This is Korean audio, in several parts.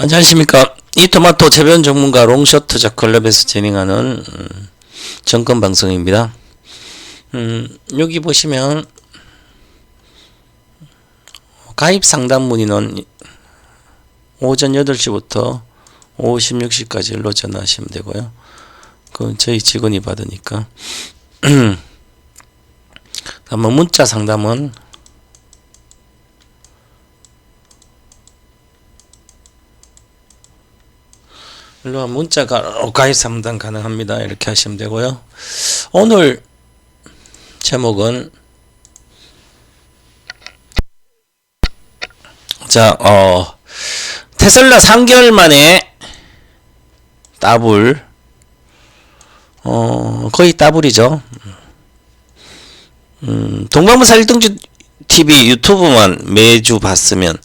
안녕하십니까. 이토마토 재배원 전문가 롱숏 투자 클럽에서 진행하는 정권 방송입니다. 여기 보시면 가입 상담 문의는 오전 8시부터 오후 16시까지 일로 전화하시면 되고요. 그건 저희 직원이 받으니까. 다만 문자 상담은 일로 문자가 가입 상담 가능합니다. 이렇게 하시면 되고요. 오늘 제목은 테슬라 3개월 만에 더블, 거의 더블이죠. 동방문사 1등주 TV 유튜브만 매주 봤으면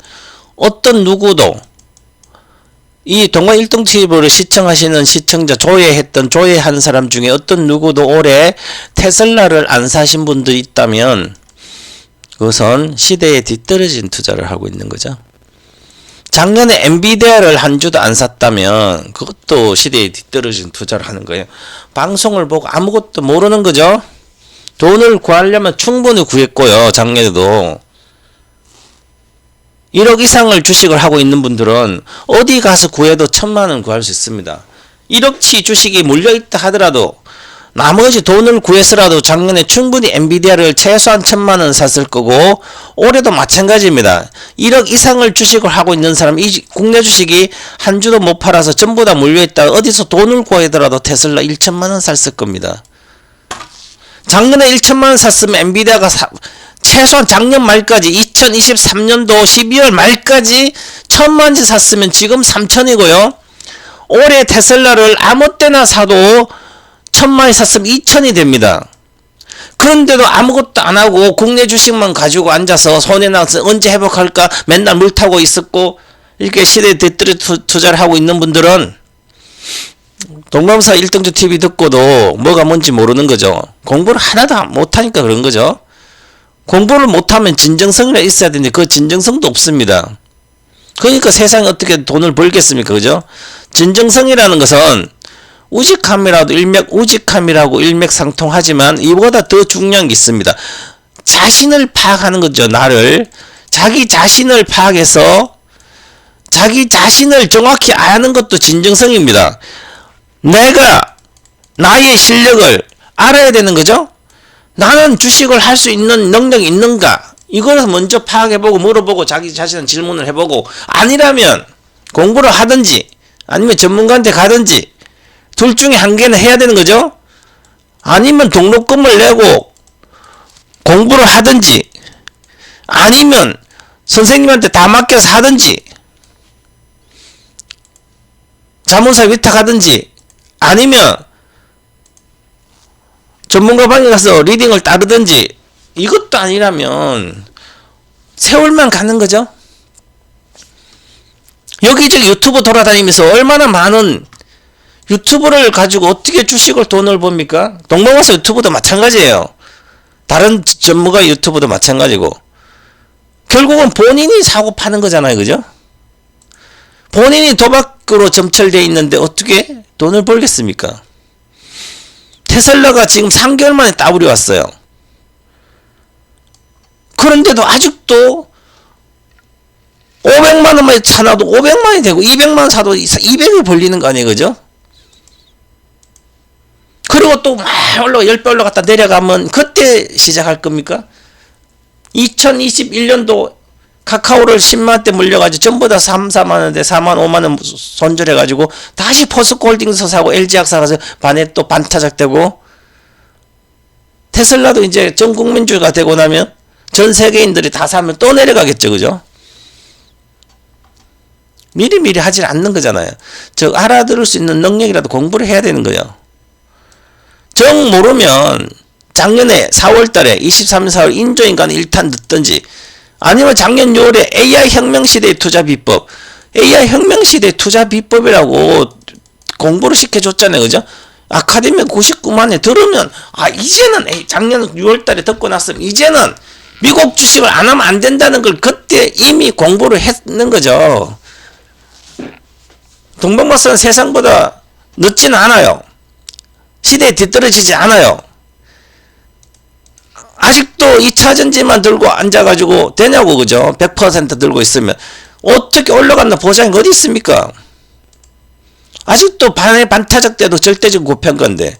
어떤 누구도 이 동방 1등 TV를 시청하시는 시청자, 조회한 사람 중에 어떤 누구도 올해 테슬라를 안 사신 분들이 있다면 그것은 시대에 뒤떨어진 투자를 하고 있는 거죠. 작년에 엔비디아를 한 주도 안 샀다면 그것도 시대에 뒤떨어진 투자를 하는 거예요. 방송을 보고 아무것도 모르는 거죠. 돈을 구하려면 충분히 구했고요. 작년에도 1억 이상을 주식을 하고 있는 분들은 어디 가서 구해도 1000만원 구할 수 있습니다. 1억치 주식이 몰려있다 하더라도 나머지 돈을 구해서라도 작년에 충분히 엔비디아를 최소한 1000만원 샀을 거고 올해도 마찬가지입니다. 1억 이상을 주식을 하고 있는 사람, 이 국내 주식이 한 주도 못 팔아서 전부 다 몰려있다 어디서 돈을 구하더라도 테슬라 1000만원 샀을 겁니다. 작년에 1000만원 샀으면 엔비디아가 최소한 작년 말까지 2023년도 12월 말까지 1000만원치 샀으면 지금 3000이고요. 올해 테슬라를 아무 때나 사도 1000만원이 샀으면 2000이 됩니다. 그런데도 아무것도 안 하고 국내 주식만 가지고 앉아서 손해나서 언제 회복할까 맨날 물 타고 있었고 이렇게 시대에 뒤떨어 투자를 하고 있는 분들은 동방문사 1등주 TV 듣고도 뭐가 뭔지 모르는 거죠. 공부를 하나도 못하니까 그런 거죠. 공부를 못하면 진정성이 있어야 되는데 그 진정성도 없습니다. 그러니까 세상에 어떻게 돈을 벌겠습니까? 그죠? 진정성이라는 것은 우직함이라도 우직함이라고 일맥상통하지만 이보다 더 중요한 게 있습니다. 자신을 파악하는 거죠. 자기 자신을 파악해서 자기 자신을 정확히 아는 것도 진정성입니다. 내가 나의 실력을 알아야 되는 거죠. 나는 주식을 할 수 있는 능력이 있는가? 이걸 먼저 파악해보고 물어보고 자기 자신은 질문을 해보고 아니라면 공부를 하든지 아니면 전문가한테 가든지 둘 중에 한 개는 해야 되는 거죠. 아니면 등록금을 내고 공부를 하든지 아니면 선생님한테 다 맡겨서 하든지 자문사 위탁하든지 아니면 전문가 방에 가서 리딩을 따르든지 이것도 아니라면 세월만 가는 거죠. 여기저기 유튜브 돌아다니면서 얼마나 많은 유튜브를 가지고 어떻게 주식을 돈을 법니까? 동방문사 유튜브도 마찬가지예요. 다른 전문가 유튜브도 마찬가지고 결국은 본인이 사고 파는 거잖아요. 그죠? 본인이 도박으로 점철되어 있는데 어떻게 돈을 벌겠습니까? 테슬라가 지금 3개월 만에 더블이 왔어요. 그런데도 아직도 500만원만 사놔도 500만원이 되고 200만원 사도 200이 벌리는 거 아니에요. 그죠? 그리고 또 막 올라가 10배 올라갔다 내려가면 그때 시작할 겁니까? 2021년도 카카오를 10만원대 물려가지고 전부 다 3, 4만원대 4만 5만원 손절해가지고 다시 포스코홀딩스 사고 LG학사 가서 반에 또 반타작되고 테슬라도 이제 전 국민주가 되고 나면 전 세계인들이 다 사면 또 내려가겠죠. 그죠? 미리미리 하질 않는 거잖아요. 저 알아들을 수 있는 능력이라도 공부를 해야 되는 거예요. 정 모르면 작년에 4월달에 23년 4월 인조인간 1탄 듣든지 아니면 작년 6월에 AI 혁명시대의 투자 비법 AI 혁명시대의 투자 비법이라고 공부를 시켜줬잖아요. 그죠? 아카데미 99만에 들으면 이제는 작년 6월달에 듣고 났으면 이제는 미국 주식을 안 하면 안 된다는 걸 그때 이미 공부를 했는 거죠. 동방마사는 세상보다 늦지는 않아요. 시대에 뒤떨어지지 않아요. 아직도 2차전지만 들고 앉아가지고 되냐고, 그죠? 100% 들고 있으면. 어떻게 올라간다 보장이 어디 있습니까? 아직도 반타작 때도 절대적 고평가인데.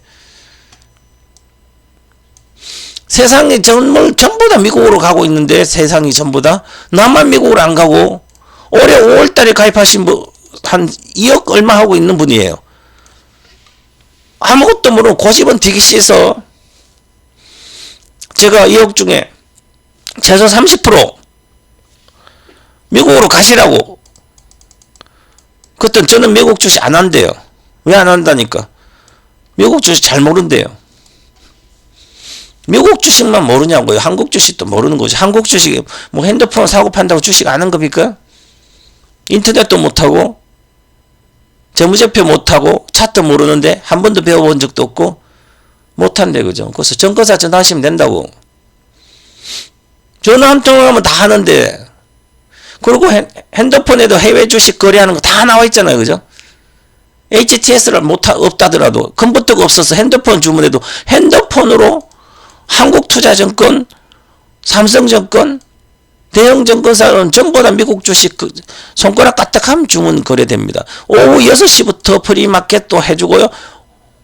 세상이 전부 다 미국으로 가고 있는데, 세상이 전부 다. 나만 미국으로 안 가고, 올해 5월달에 가입하신 분, 한 2억 얼마 하고 있는 분이에요. 아무것도 모르고 고집은 되기 싫어서, 제가 2억 중에 최소 30% 미국으로 가시라고. 그때 저는 미국 주식 안 한대요. 왜 안 한다니까? 미국 주식 잘 모른대요. 미국 주식만 모르냐고요. 한국 주식도 모르는 거죠. 한국 주식 뭐 핸드폰 사고 판다고 주식 아는 겁니까? 인터넷도 못하고 재무제표 못하고 차트 모르는데 한 번도 배워본 적도 없고 못한대, 그죠? 그래서 정거사 전화하시면 된다고. 전화 한 통을 하면 다 하는데, 그리고 핸드폰에도 해외 주식 거래하는 거 다 나와 있잖아요, 그죠? HTS를 없다더라도 컴퓨터가 없어서 핸드폰 주문해도 핸드폰으로 한국투자증권, 삼성증권, 대형증권사는 전부 다 미국 주식 손가락 까딱하면 주문 거래됩니다. 오후 6시부터 프리마켓도 해주고요.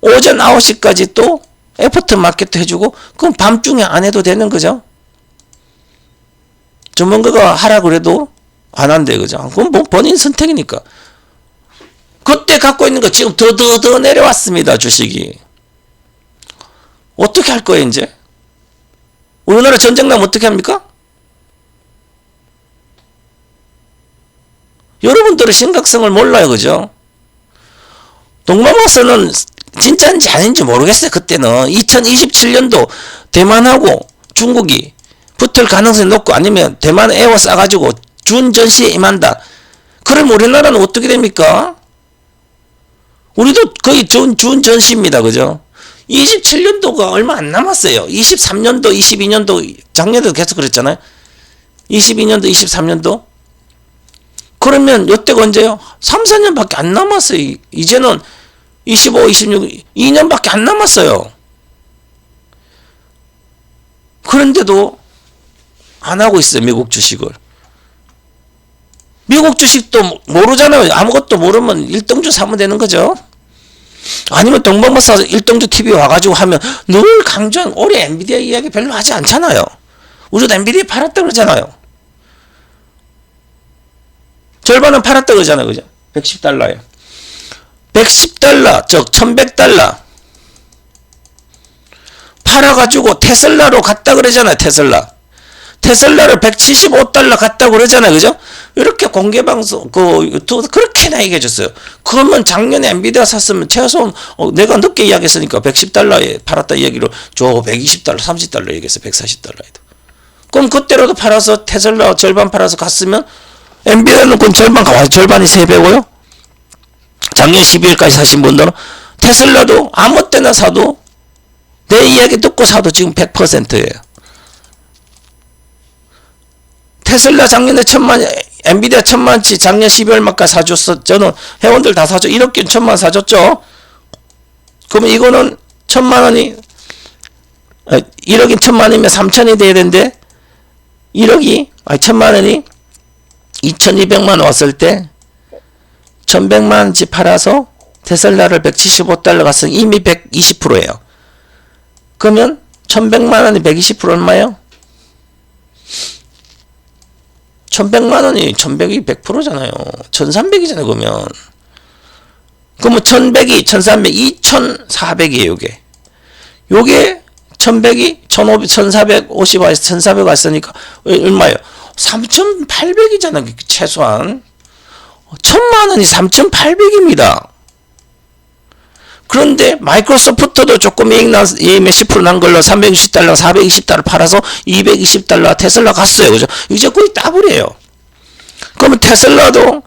오전 9시까지 또 애프터마켓도 해주고, 그럼 밤중에 안 해도 되는 거죠. 전문가가 하라 그래도 안 한대, 그죠. 그건 뭐 본인 선택이니까. 그때 갖고 있는 거 지금 더 내려왔습니다, 주식이. 어떻게 할 거예요, 이제? 우리나라 전쟁 나면 어떻게 합니까? 여러분들은 심각성을 몰라요, 그죠? 동방마사는 진짜인지 아닌지 모르겠어요. 그때는 2027년도 대만하고 중국이 붙을 가능성이 높고, 아니면 대만 에워싸가지고 준전시에 임한다. 그럼 우리나라는 어떻게 됩니까? 우리도 거의 준전시입니다, 그죠? 27년도가 얼마 안 남았어요. 23년도, 22년도, 작년에도 계속 그랬잖아요. 22년도, 23년도. 그러면 이때가 언제요? 3, 4년밖에 안 남았어요. 이제는 25, 26, 2년밖에 안 남았어요. 그런데도 안 하고 있어요, 미국 주식을. 미국 주식도 모르잖아요. 아무것도 모르면 일등주 사면 되는 거죠. 아니면 동방마사 일등주 TV 와가지고 하면 늘 강조한 올해 엔비디아 이야기 별로 하지 않잖아요. 우리도 엔비디아 팔았다 그러잖아요. 절반은 팔았다 그러잖아요, 그죠? 110달러에. 110달러, 즉 1100달러 팔아가지고 테슬라로 갔다 그러잖아요, 테슬라를 175달러 갔다 그러잖아요, 그죠? 이렇게 공개방송, 유튜브 그렇게나 얘기해줬어요. 그러면 작년에 엔비디아 샀으면 최소한, 내가 늦게 이야기했으니까 110달러에 팔았다 이야기로 저 120달러, 30달러 얘기했어요, 140달러에도. 그럼 그때라도 팔아서 테슬라 절반 팔아서 갔으면 엔비디아는 그럼 절반 가와요. 절반이 3배고요. 작년 12월까지 사신 분들은 테슬라도 아무 때나 사도 내 이야기 듣고 사도 지금 100%예요. 테슬라 작년에 엔비디아 1000만치 작년 12월 말까지 사줬어. 저는 회원들 다 사줘. 1억 1000만 사줬죠. 그러면 이거는 1000만원이 1억이 1000만이면 3000이 돼야 되는데 1000만원이 2200만 왔을 때 1100만원치 팔아서 테슬라를 175달러 갔으니 이미 120%예요. 그러면 1100만원이 120% 얼마예요? 1100만원이 1100이 100%잖아요. 1300이잖아요, 그러면. 그러면 1100이 1300, 2400이에요, 요게. 요게 1100이 1450에서 1400 왔으니까 얼마예요? 3800이잖아, 최소한. 1000만원이 3800입니다. 그런데 마이크로소프트도 조금 이익 몇십 프로 난 걸로 360달러, 420달러 팔아서 220달러 테슬라 갔어요. 그죠? 이제 거의 더블이에요. 그러면 테슬라도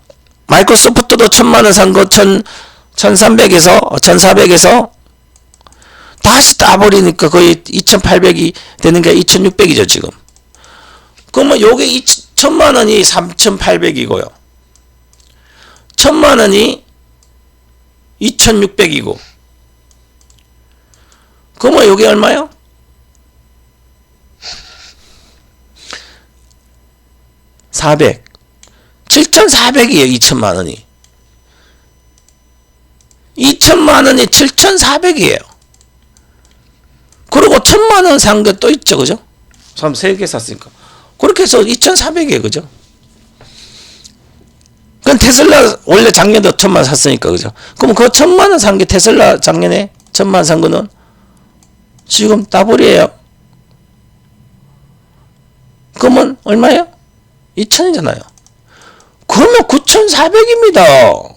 마이크로소프트도 1000만원 산 거 1300에서 1400에서 다시 더블이니까 거의 2800이 되는 게 2600이죠, 지금. 그러면 요게 1000만원이 3800이고요. 1000만원이 2,600이고. 그러면 여기 얼마요? 400. 7,400이에요. 2천만 원이. 2천만 원이 7,400이에요. 그리고 1,000만 원 산 게 또 있죠. 그죠? 3개 샀으니까. 그렇게 해서 2,400이에요. 그죠? 그건 테슬라 원래 작년도 1,000만 원 샀으니까. 그죠? 그럼 그 1,000만 원 산 게 테슬라 작년에 1,000만 원 산 거는 지금 더블이에요. 그러면 얼마예요? 2,000이잖아요. 그러면 9,400입니다.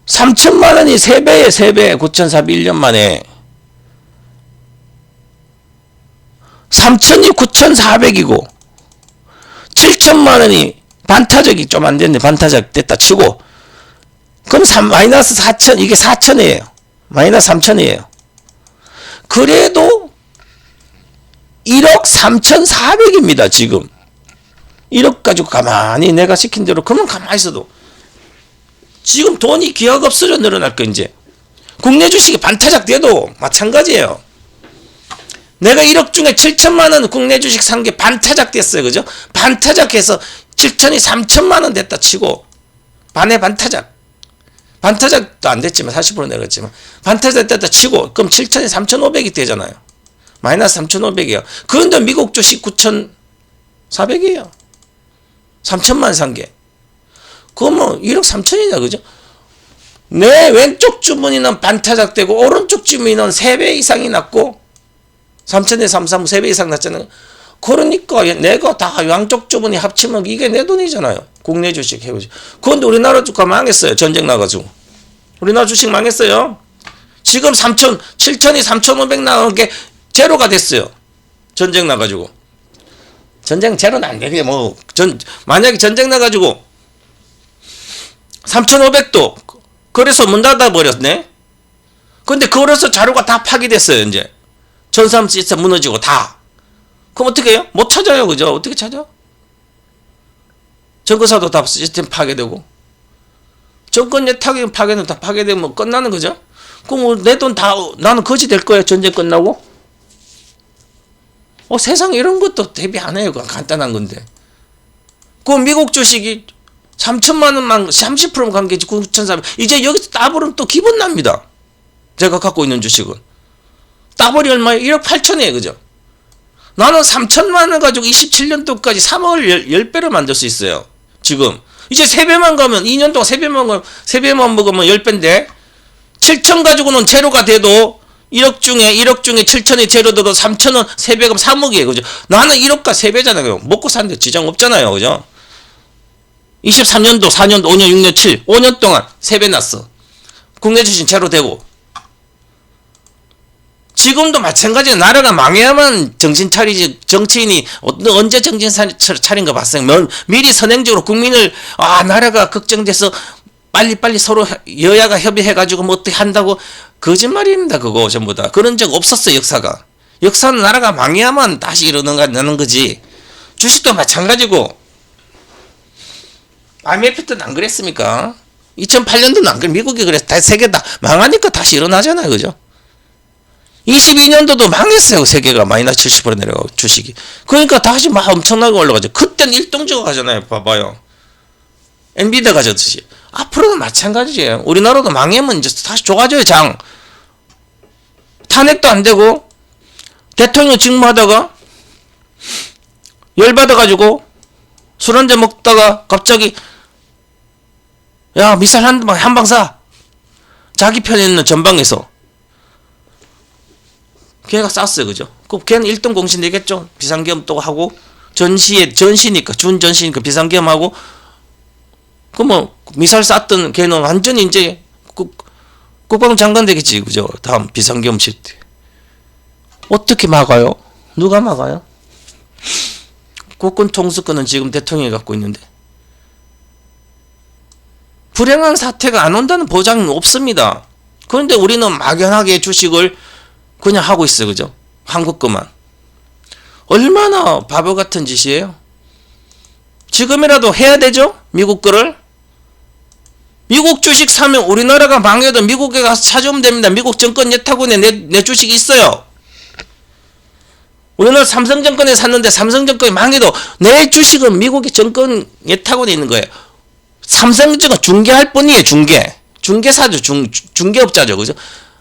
3천만 원이 3배에 3배. 9,400 1년 만에. 3천이 9,400이고 7천만 원이 반타작이 좀 안 됐네. 반타작 됐다 치고. 그럼 마이너스 4천. 이게 4천이에요. 마이너스 3천이에요. 그래도 1억 3,400입니다. 지금 1억 가지고 가만히 내가 시킨 대로 그러면 가만히 있어도 지금 돈이 기억 없어져 늘어날 거. 이제 국내 주식이 반타작 돼도 마찬가지예요. 내가 1억 중에 7천만 원 국내 주식 산 게 반타작 됐어요. 그죠? 반타작해서 7천이 3천만 원 됐다 치고 반의 반타작. 반타작도 안 됐지만 40% 내렸지만 반타작 됐다 치고 그럼 7천이 3,500이 되잖아요. 마이너스 3,500이에요. 그런데 미국 주식 9,400이에요. 3천만 산 게. 그러면 1억 3천이냐. 그죠? 내 왼쪽 주머니는 반타작 되고 오른쪽 주머니는 3배 이상이 났고 3천에 3,3 3배 이상 났잖아요. 그러니까 내가 다 양쪽 주머니 합치면 이게 내 돈이잖아요. 국내 주식 해보지. 그런데 우리나라 주가 망했어요. 전쟁 나가지고. 우리나라 주식 망했어요. 지금 7천이 3,500 나온 게 제로가 됐어요. 전쟁 나가지고. 전쟁 제로는 안 되게 뭐 만약에 전쟁 나가지고 3,500도 그래서 문 닫아 버렸네. 근데 그래서 자료가 다 파기됐어요. 이제 전산 시스템 무너지고 다. 그럼 어떻게 해요? 못 찾아요. 그죠? 어떻게 찾아? 증거사도 다 시스템 파괴되고 정권 예탁이 파괴는 다 파괴되면 끝나는 거죠. 그럼 내 돈 다 나는 거지 될 거예요. 전쟁 끝나고. 세상 이런 것도 대비 안 해요. 간단한 건데. 그 미국 주식이 3천만 원만 30%만 간 게 9,400. 이제 여기서 따블은 또 기분 납니다. 제가 갖고 있는 주식은. 따블이 얼마예요? 1억 8천이에요. 그죠? 나는 3천만 원 가지고 27년도까지 3월 10배로 만들 수 있어요. 지금. 이제 3배만 가면 2년 동안 3배만 먹으면 10배인데 7천 가지고는 제로가 돼도 1억 중에 7천이 제로 돼도 3천은 3배가 3억이에요. 그죠? 나는 1억과 3배잖아요. 먹고 사는데 지장 없잖아요. 그죠? 23년도, 4년, 5년, 6년, 7, 5년 동안 3배 났어. 국내 주식 제로 되고. 지금도 마찬가지예요. 나라가 망해야만 정신 차리지. 정치인이 언제 정신 차린 거 봤어요? 미리 선행적으로 국민을 나라가 걱정돼서 빨리빨리 서로 여야가 협의해가지고 뭐 어떻게 한다고. 거짓말입니다. 그거 전부 다. 그런 적 없었어요. 역사가. 역사는 나라가 망해야만 다시 일어나는 거지. 주식도 마찬가지고. IMF 때는 안 그랬습니까? 2008년도는 안 그래. 미국이 그랬어. 다 세계 다 망하니까 다시 일어나잖아요. 그죠? 22년도도 망했어요. 세계가 마이너스 70% 내려가고 주식이. 그러니까 다시 막 엄청나게 올라가죠. 그때는 일동적으로 가잖아요. 봐봐요. 엔비디아 가졌듯이. 앞으로도 마찬가지예요. 우리나라도 망하면 이제 다시 좋아져요. 장. 탄핵도 안 되고 대통령 직무하다가 열받아가지고 술 한잔 먹다가 갑자기 야 미사일 한 방 쏴. 자기 편에 있는 전방에서 걔가 쐈어요. 그죠? 그 걔는 1등 공신 되겠죠. 비상계엄 또 하고 전시니까 준전시니까 비상계엄하고 그 뭐 미사일 쐈던 걔는 완전히 이제 국방장관 되겠지. 그죠? 다음 비상계엄 칠 때 어떻게 막아요? 누가 막아요? 국군 통수권은 지금 대통령이 갖고 있는데 불행한 사태가 안 온다는 보장은 없습니다. 그런데 우리는 막연하게 주식을 그냥 하고 있어요. 그죠? 한국 거만. 얼마나 바보 같은 짓이에요? 지금이라도 해야 되죠? 미국 거를. 미국 주식 사면 우리나라가 망해도 미국에 가서 찾아오면 됩니다. 미국 정권 예탁원에 내 주식이 있어요. 우리나라 삼성정권에 샀는데 삼성정권이 망해도 내 주식은 미국의 정권 예탁원에 있는 거예요. 삼성정권 중개할 뿐이에요. 중개사죠. 중개업자죠. 그죠?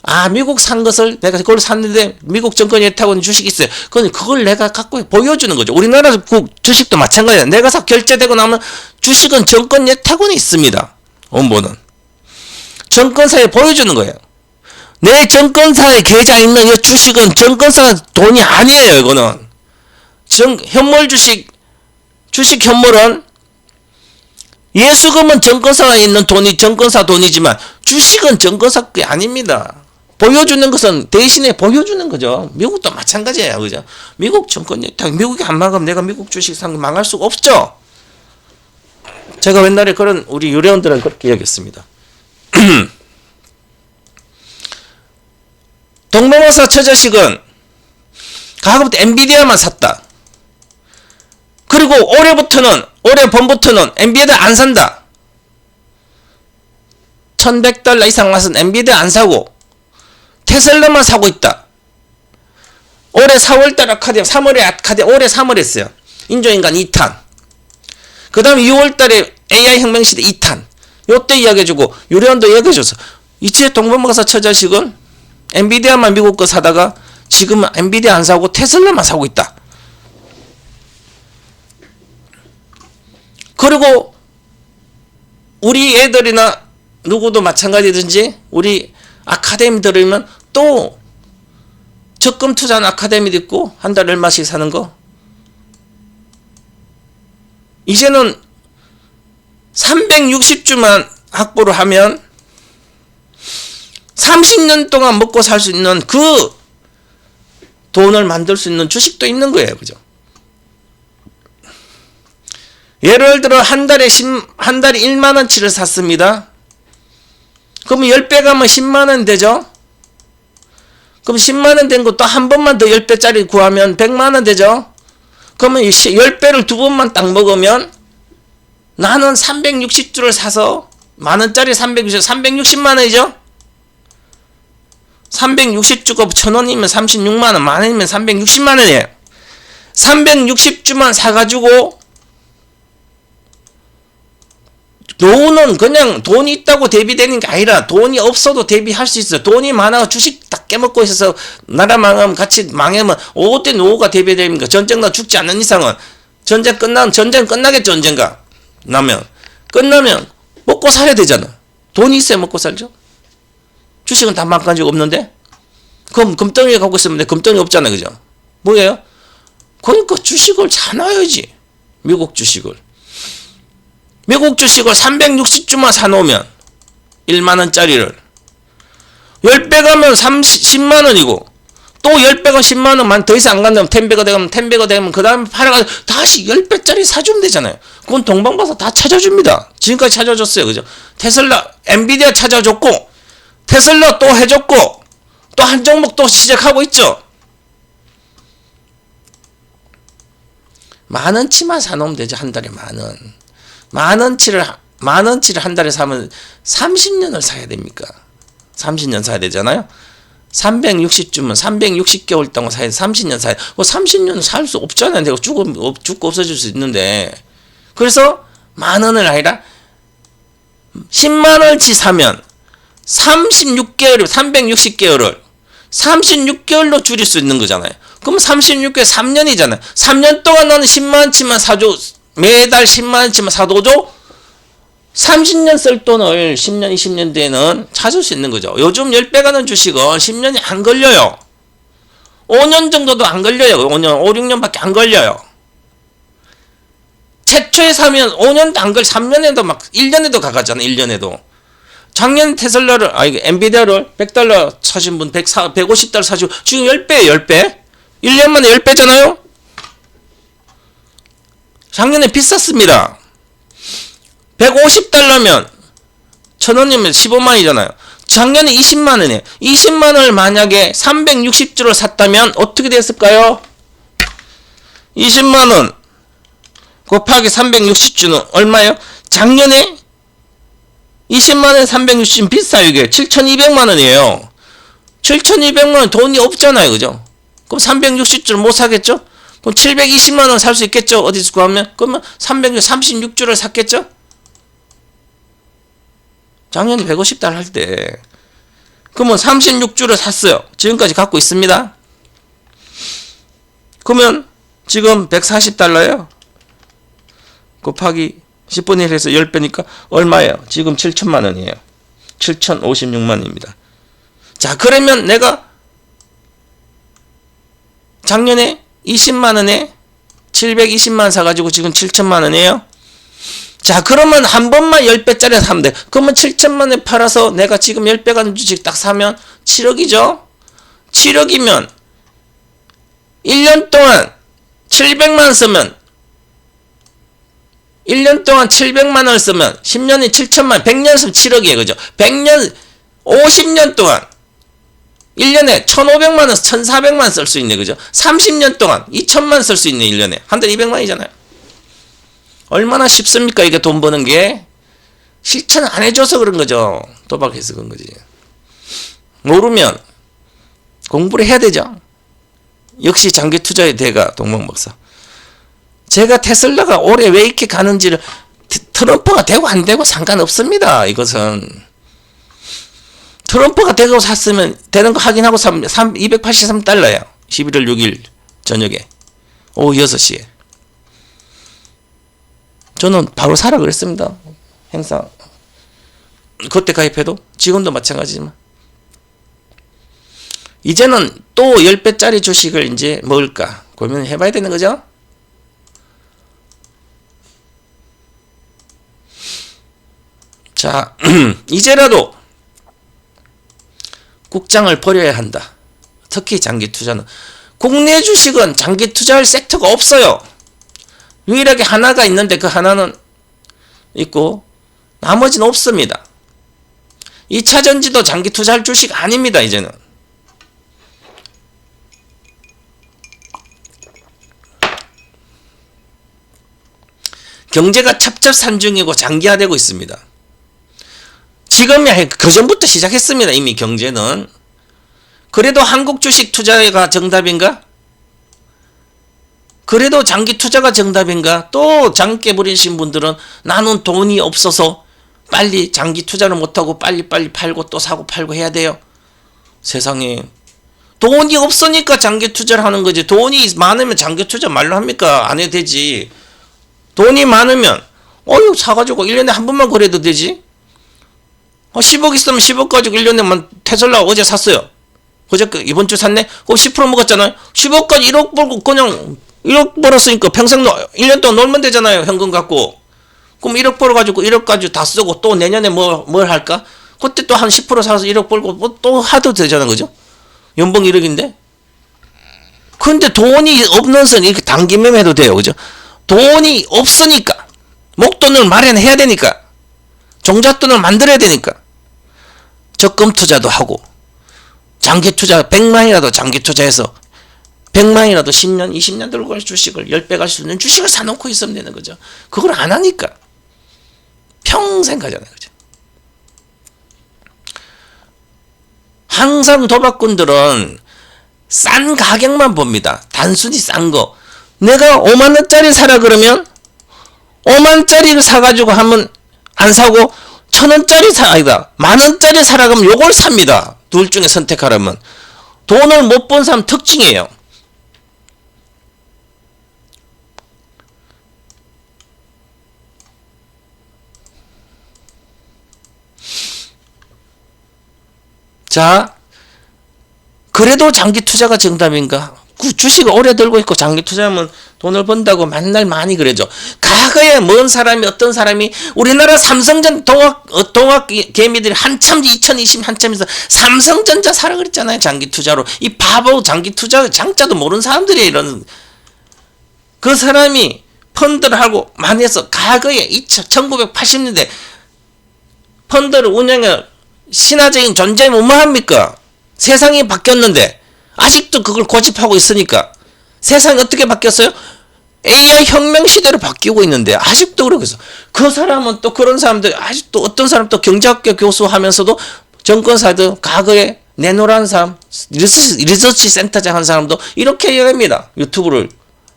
아, 미국 산 것을 내가 그걸 샀는데 미국 정권 예탁원 주식이 있어요. 그걸 내가 갖고 보여주는 거죠. 우리나라 주식도 마찬가지예요. 내가 사 결제되고 나면 주식은 정권 예탁원에 있습니다. 원본은. 정권사에 보여주는 거예요. 내 정권사에 계좌 있는 이 주식은 정권사 돈이 아니에요. 이거는. 현물 주식 현물은 예수금은 정권사에 있는 돈이 정권사 돈이지만 주식은 정권사 게 아닙니다. 보여주는 것은 대신에 보여주는 거죠. 미국도 마찬가지예요. 그죠? 미국 정권 예탁, 미국이 안 망하면 내가 미국 주식 산 거 망할 수가 없죠. 제가 옛날에 그런 우리 유래원들은 그렇게 여겼습니다. 동방박사 처자식은 가급적 엔비디아만 샀다. 그리고 올해 봄부터는 엔비디아 안 산다. $1,100 이상 왔은 엔비디아 안 사고 테슬라만 사고 있다. 올해 4월달 아카디아, 3월에 아카디아, 올해 3월 했어요. 인조인간 2탄. 그 다음 6월달에 AI 혁명시대 2탄. 요때 이야기해주고 유래원도 이야기해줘서 이제 동방박사 처자식은 엔비디아만 미국 거 사다가 지금은 엔비디아 안 사고 테슬라만 사고 있다. 그리고 우리 애들이나 누구도 마찬가지든지 우리 아카데미들이면 또 적금 투자한 아카데미도 있고 한 달에 얼마씩 사는 거. 이제는 360주만 확보를 하면 30년 동안 먹고 살 수 있는 그 돈을 만들 수 있는 주식도 있는 거예요. 그죠? 예를 들어 한 달에 1만원치를 샀습니다. 그럼 10배 가면 10만원 되죠? 그럼 10만원 된 것도 한 번만 더 10배짜리 구하면 100만원 되죠? 그러면 10배를 두 번만 딱 먹으면 나는 360주를 사서 만원짜리 360만원이죠? 360주가 1,000원이면 36만원, 만원이면 360만원이에요. 360주만 사가지고 돈은 그냥 돈이 있다고 대비되는 게 아니라 돈이 없어도 대비할 수 있어요. 돈이 많아 주식 다 깨먹고 있어서 나라 망하면 같이 망하면 어때 노후가 대비됩니까? 전쟁 나 죽지 않는 이상은 전쟁 끝나겠죠. 언젠가 끝나면 먹고 살아야 되잖아. 돈이 있어야 먹고 살죠. 주식은 다 망가지고 없는데 그럼 금덩이에 갖고 있으면 금덩이 없잖아요. 그죠? 뭐예요? 그러니까 주식을 사놔야지. 미국 주식을 360주만 사놓으면 1만원짜리를 10배 가면 10만원이고 또 10배가 10만원만 더 이상 안 간다면 10배가 되면 그 다음에 팔아가지고 다시 10배짜리 사주면 되잖아요. 그건 동방박사 다 찾아줍니다. 지금까지 찾아줬어요. 그죠? 테슬라, 엔비디아 찾아줬고 테슬라 또 해줬고 또 한 종목 또 시작하고 있죠. 만원치만 사놓으면 되죠. 한 달에 만원치를 한 달에 사면 30년을 사야 됩니까? 30년 사야 되잖아요. 360주면 360개월 동안 사야 돼. 30년 사야 돼. 30년은 살 수 없잖아요. 내가 죽고 없어질 수 있는데. 그래서 만원을 아니라 10만원치 사면 36개월, 360개월을 36개월로 줄일 수 있는 거잖아요. 그럼 36개월 3년이잖아요. 3년 동안 너는 10만원치만 사줘. 매달 10만원치만 사도죠? 30년 쓸 돈을 10년, 20년 뒤에는 찾을 수 있는 거죠. 요즘 10배 가는 주식은 10년이 안 걸려요. 5년 정도도 안 걸려요. 5년, 5, 6년밖에 안 걸려요. 최초에 사면 5년도 안 걸려. 3년에도 막 1년에도 가가잖아. 1년에도. 작년 테슬라를, 엔비디아를 $100 사신 분, $150 사시고, 지금 10배예요, 10배. 1년 만에 10배잖아요? 작년에 비쌌습니다. $150면 1,000원이면 15만이잖아요. 작년에 20만원이에요. 20만원을 만약에 360주를 샀다면 어떻게 됐을까요? 20만원 곱하기 360주는 얼마예요? 작년에 20만원에 360 비싸요. 이게 7,200만원이에요. 7,200만원 돈이 없잖아요. 그죠? 그럼 360주를 못 사겠죠? 그럼 720만원 살 수 있겠죠? 어디서 구하면? 그러면 336주를 샀겠죠? 작년에 150달러 할 때. 그러면 36주를 샀어요. 지금까지 갖고 있습니다. 그러면 지금 140달러예요. 곱하기 10분의 1 해서 10배니까 얼마예요? 지금 7천만원이에요. 7,056만원입니다. 자, 그러면 내가 작년에 20만원에 720만원 사가지고 지금 7천만원이에요. 자, 그러면 한 번만 10배짜리 사면 돼. 그러면 7천만원에 팔아서 내가 지금 10배 가는 주식 딱 사면 7억이죠? 7억이면 1년 동안 700만원 쓰면 1년 동안 700만원을 쓰면 10년에 7천만, 100년 쓰면 7억이에요. 그죠? 100년, 50년 동안 1년에 1,500만원, 1,400만원 쓸 수 있네. 그죠? 30년 동안 2천만 쓸 수 있네. 1년에. 한 달 200만이잖아요. 얼마나 쉽습니까? 이게 돈 버는 게. 실천 안 해줘서 그런 거죠. 도박해서 그런 거지. 모르면 공부를 해야 되죠. 역시 장기 투자의 대가 동방박사. 제가 테슬라가 올해 왜 이렇게 가는지를 트럼프가 되고 안 되고 상관없습니다. 이것은 트럼프가 되고 샀으면 되는 거 확인하고 283달러예요. 11월 6일 저녁에 오후 6시에 저는 바로 사라 그랬습니다. 행사 그때 가입해도 지금도 마찬가지지만 이제는 또 10배짜리 주식을 이제 먹을까 고민을 해봐야 되는 거죠. 자, 이제라도 국장을 버려야 한다. 특히 장기 투자는. 국내 주식은 장기 투자할 섹터가 없어요. 유일하게 하나가 있는데 그 하나는 있고 나머지는 없습니다. 2차전지도 장기 투자할 주식 아닙니다. 이제는. 경제가 첩첩산중이고 장기화되고 있습니다. 지금이 아니고 그전부터 시작했습니다. 이미 경제는. 그래도 한국 주식 투자가 정답인가? 그래도 장기 투자가 정답인가? 또 장기 부리신 분들은 나는 돈이 없어서 빨리 장기 투자를 못하고 빨리빨리 팔고 또 사고 팔고 해야 돼요. 세상에. 돈이 없으니까 장기 투자를 하는 거지. 돈이 많으면 장기 투자 말로 합니까? 안 해도 되지. 돈이 많으면 사가지고 1년에 한 번만 거래도 되지. 10억 있으면 10억 가지고 1년에만 테슬라 어제 샀어요. 이번 주 샀네? 그럼 10% 먹었잖아요. 10억까지 1억 벌고 그냥 1억 벌었으니까 평생 1년 동안 놀면 되잖아요. 현금 갖고. 그럼 1억 벌어가지고 1억 가지고 다 쓰고 또 내년에 뭘 할까? 그때 또 한 10% 사서 1억 벌고 뭐 또 하도 되잖아. 그죠? 연봉 1억인데? 근데 돈이 없는 선 이렇게 단기 매매해도 돼요. 그죠? 돈이 없으니까. 목돈을 마련해야 되니까. 종잣돈을 만들어야 되니까. 적금 투자도 하고 장기 투자 100만이라도 장기 투자해서 100만이라도 10년 20년 들고 갈 주식을 10배 갈 수 있는 주식을 사놓고 있으면 되는 거죠. 그걸 안 하니까 평생 가잖아요. 그죠? 항상 도박꾼들은 싼 가격만 봅니다. 단순히 싼 거. 내가 5만원짜리 사라 그러면 5만원짜리를 사가지고 하면 안 사고 1,000원짜리 아니다. 만원짜리 사라 그러면 요걸 삽니다. 둘 중에 선택하라면. 돈을 못 본 사람 특징이에요. 자, 그래도 장기 투자가 정답인가? 주식을 오래 들고 있고 장기 투자하면 돈을 번다고 맨날 많이 그러죠. 과거에 어떤 사람이 우리나라 삼성전 동학 개미들이 한참 2020 한참에서 삼성전자 사라 그랬잖아요. 장기 투자로. 이 바보 장기 투자 장자도 모르는 사람들이 이런. 그 사람이 펀드를 하고 많이 해서 과거에 1980년대 펀드를 운영해 신화적인 존재는 뭐합니까? 세상이 바뀌었는데 아직도 그걸 고집하고 있으니까. 세상이 어떻게 바뀌었어요? AI 혁명 시대로 바뀌고 있는데 아직도 그러고 있어. 그 사람은 또 그런 사람들 아직도 어떤 사람 또 경제학교 교수 하면서도 정권사들 과거에 내노라는 사람 리서치 센터장 한 사람도 이렇게 얘기합니다. 유튜브를.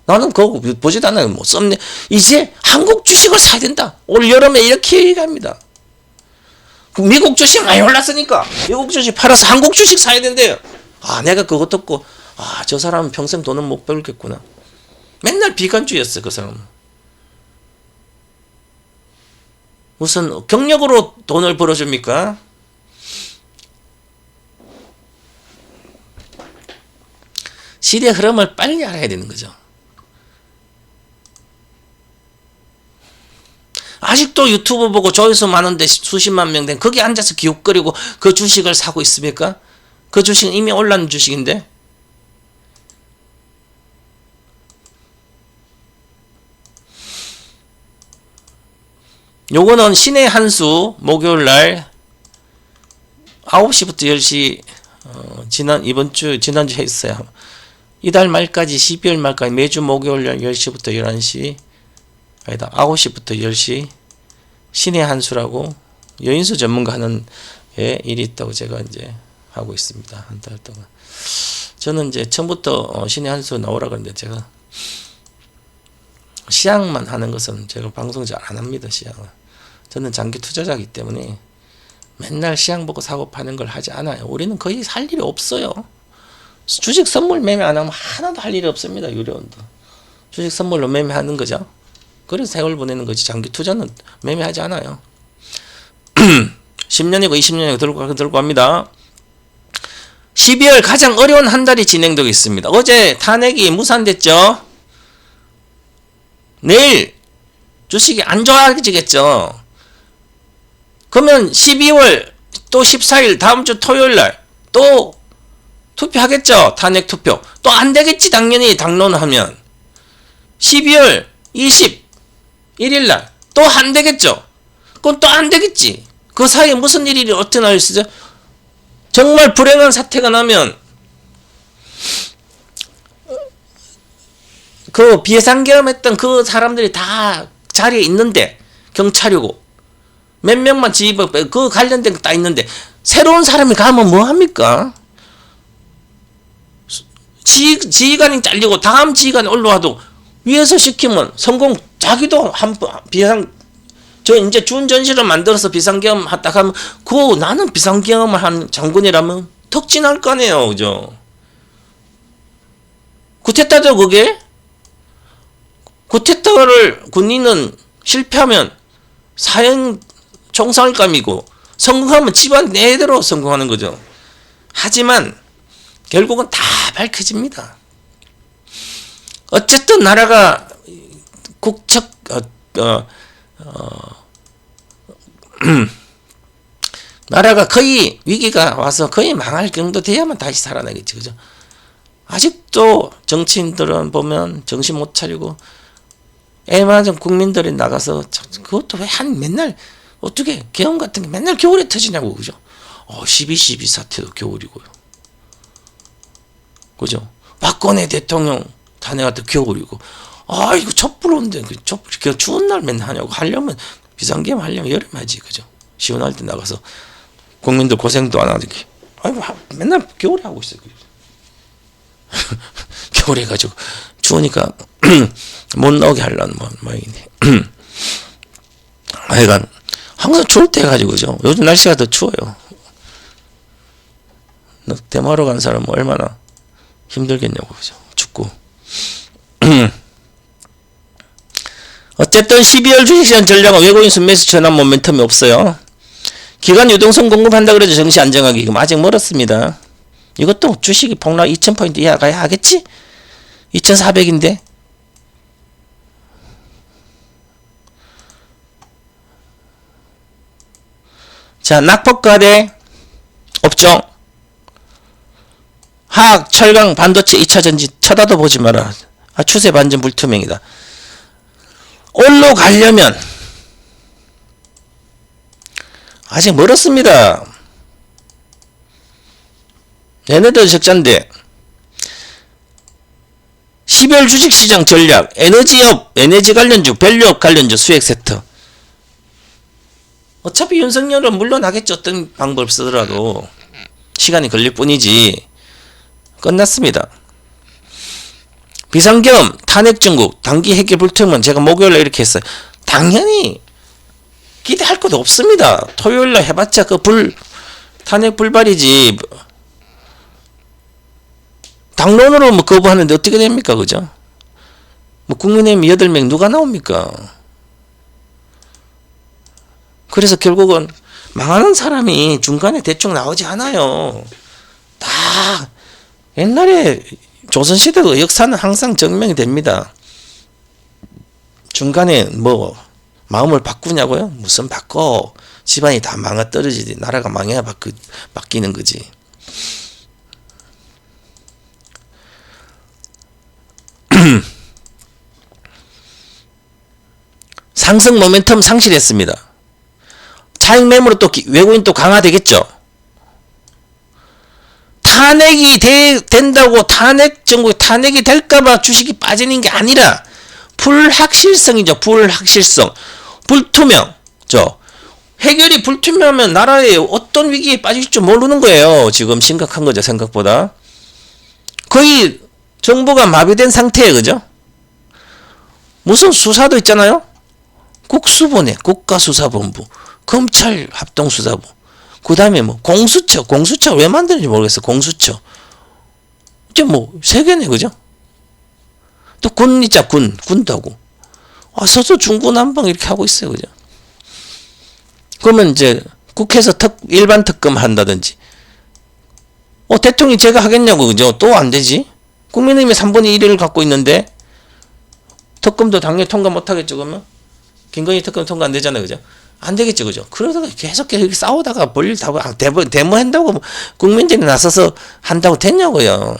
나는 그거 보지도 않아요. 뭐 썸네. 이제 한국 주식을 사야 된다. 올 여름에 이렇게 얘기합니다. 미국 주식 많이 올랐으니까 미국 주식 팔아서 한국 주식 사야 된대요. 아, 내가 그거 듣고 아, 저 사람은 평생 돈은 못 벌겠구나. 맨날 비관주의였어, 그 사람은. 무슨 경력으로 돈을 벌어줍니까? 시대 흐름을 빨리 알아야 되는 거죠. 아직도 유튜브 보고 조회수 많은데 수십만 명 된 거기 앉아서 기웃거리고 그 주식을 사고 있습니까? 그 주식은 이미 올랐는 주식인데. 요거는 신의 한수 목요일날 9시부터 10시 지난주 했어요. 이달 말까지 12월 말까지 매주 목요일날 10시부터 11시 아니다 9시부터 10시 신의 한수라고 여인수 전문가 하는 일이 있다고 제가 이제 하고 있습니다. 한 달 동안. 저는 이제 처음부터 신의 한수 나오라 그랬는데 제가 시향만 하는 것은 제가 방송 잘 안 합니다. 시향은. 저는 장기 투자자이기 때문에 맨날 시향 보고 사고 파는 걸 하지 않아요. 우리는 거의 할 일이 없어요. 주식 선물 매매 안 하면 하나도 할 일이 없습니다. 유료원도. 주식 선물로 매매하는 거죠. 그래서 세월 보내는 거지. 장기 투자는 매매하지 않아요. 10년이고 20년이고 들고 갑니다. 12월 가장 어려운 한 달이 진행되고 있습니다. 어제 탄핵이 무산됐죠. 내일 주식이 안 좋아지겠죠. 그러면 12월 또 14일 다음 주 토요일 날 또 투표하겠죠. 탄핵 투표. 또 안 되겠지. 당연히 당론하면 12월 21일 날 또 안 되겠죠. 그건 또 안 되겠지. 그 사이에 무슨 일이 어떻게 날 수 있어요? 정말 불행한 사태가 나면 그 비상계엄했던 그 사람들이 다 자리에 있는데 경찰이고 몇 명만 그 관련된 거 다 있는데 새로운 사람이 가면 뭐 합니까? 지휘관이 잘리고 다음 지휘관이 올라와도 위에서 시키면 성공. 자기도 한 비상 저 이제 준전시를 만들어서 비상계엄 하다 하면 그 나는 비상계엄을 한 장군이라면 덕진할 거 아니에요. 그죠? 구테타죠 그게? 구테타를 군인은 실패하면 사형 총살감이고 성공하면 집안 내대로 성공하는 거죠. 하지만 결국은 다 밝혀집니다. 어쨌든 나라가 국적 나라가 거의 위기가 와서 거의 망할 정도 돼야만 다시 살아나겠지. 그죠? 아직도 정치인들은 보면 정신 못 차리고 애맞은 국민들이 나가서 그것도 왜 맨날 어떻게 계엄 같은 게 맨날 겨울에 터지냐고. 그죠? 12.12 사태도 겨울이고요. 그죠? 박근혜 대통령 탄핵할 때 겨울이고. 이거 촛불 온대. 촛불 추운 날 맨날 하냐고. 하려면 비상계엄 하려면 여름에 하지. 그죠? 시원할 때 나가서 국민들 고생도 안 하지. 맨날 겨울에 하고 있어요. 겨울에 해가지고 추우니까 못 나오게 하려는 모양이네. 하여간 항상 추울 때 해가지고 그죠? 요즘 날씨가 더 추워요. 대마로 간 사람은 얼마나 힘들겠냐고. 그죠? 춥고. 어쨌든 12월 주식시장 전략은 외국인 순매수 전환 모멘텀이 없어요. 기관 유동성 공급한다 그래도 정시 안정하기 지금 아직 멀었습니다. 이것도 주식이 폭락 2000포인트 이하 가야 하겠지? 2400인데. 자, 낙폭과대 업종 화학, 철강, 반도체, 2차전지 쳐다도 보지 마라. 추세 반전 불투명이다. 올로 가려면 아직 멀었습니다. 얘네들 적자인데 12월 주식시장 전략, 에너지업, 에너지 관련주, 밸류업 관련주 수익 세트. 어차피 윤석열은 물러나겠죠. 어떤 방법을 쓰더라도 시간이 걸릴 뿐이지. 끝났습니다. 비상계엄, 탄핵 중국, 단기 해결 불투명. 제가 목요일에 이렇게 했어요. 당연히 기대할 것도 없습니다. 토요일날 해봤자 그 탄핵 불발이지. 당론으로 뭐 거부하는데 어떻게 됩니까? 그죠? 뭐 국민의힘 8명 누가 나옵니까? 그래서 결국은 망하는 사람이 중간에 대충 나오지 않아요. 다 옛날에 조선시대도 역사는 항상 증명이 됩니다. 중간에 뭐 마음을 바꾸냐고요? 무슨 바꿔. 집안이 다 망아떨어지지. 나라가 망해야 바뀌는 거지. 상승 모멘텀 상실했습니다. 차익 매물로 또 외국인 또 강화되겠죠. 탄핵이 된다고 탄핵이 될까봐 주식이 빠지는 게 아니라 불확실성이죠. 불확실성. 불투명. 해결이 불투명하면 나라에 어떤 위기에 빠질 줄 모르는 거예요. 지금 심각한 거죠. 생각보다. 거의 정부가 마비된 상태예요. 그죠? 무슨 수사도 있잖아요. 국수본에 국가수사본부, 검찰 합동수사부, 그 다음에 뭐 공수처 왜 만드는지 모르겠어. 공수처 이제 뭐 세 개네. 그죠? 또 군 있자. 군도 하고 서서 중구난방 이렇게 하고 있어요. 그죠? 그러면 이제 국회에서 일반 특검 한다든지 대통령이 제가 하겠냐고. 그죠? 또 안 되지. 국민의힘이 3분의 1을 갖고 있는데 특검도 당연히 통과 못 하겠죠. 그러면 김건희 특검 통과 안 되잖아요. 그죠? 안 되겠죠. 그죠? 그러다가 계속 싸우다가 볼일 다 데모한다고 국민들이 나서서 한다고 됐냐고요.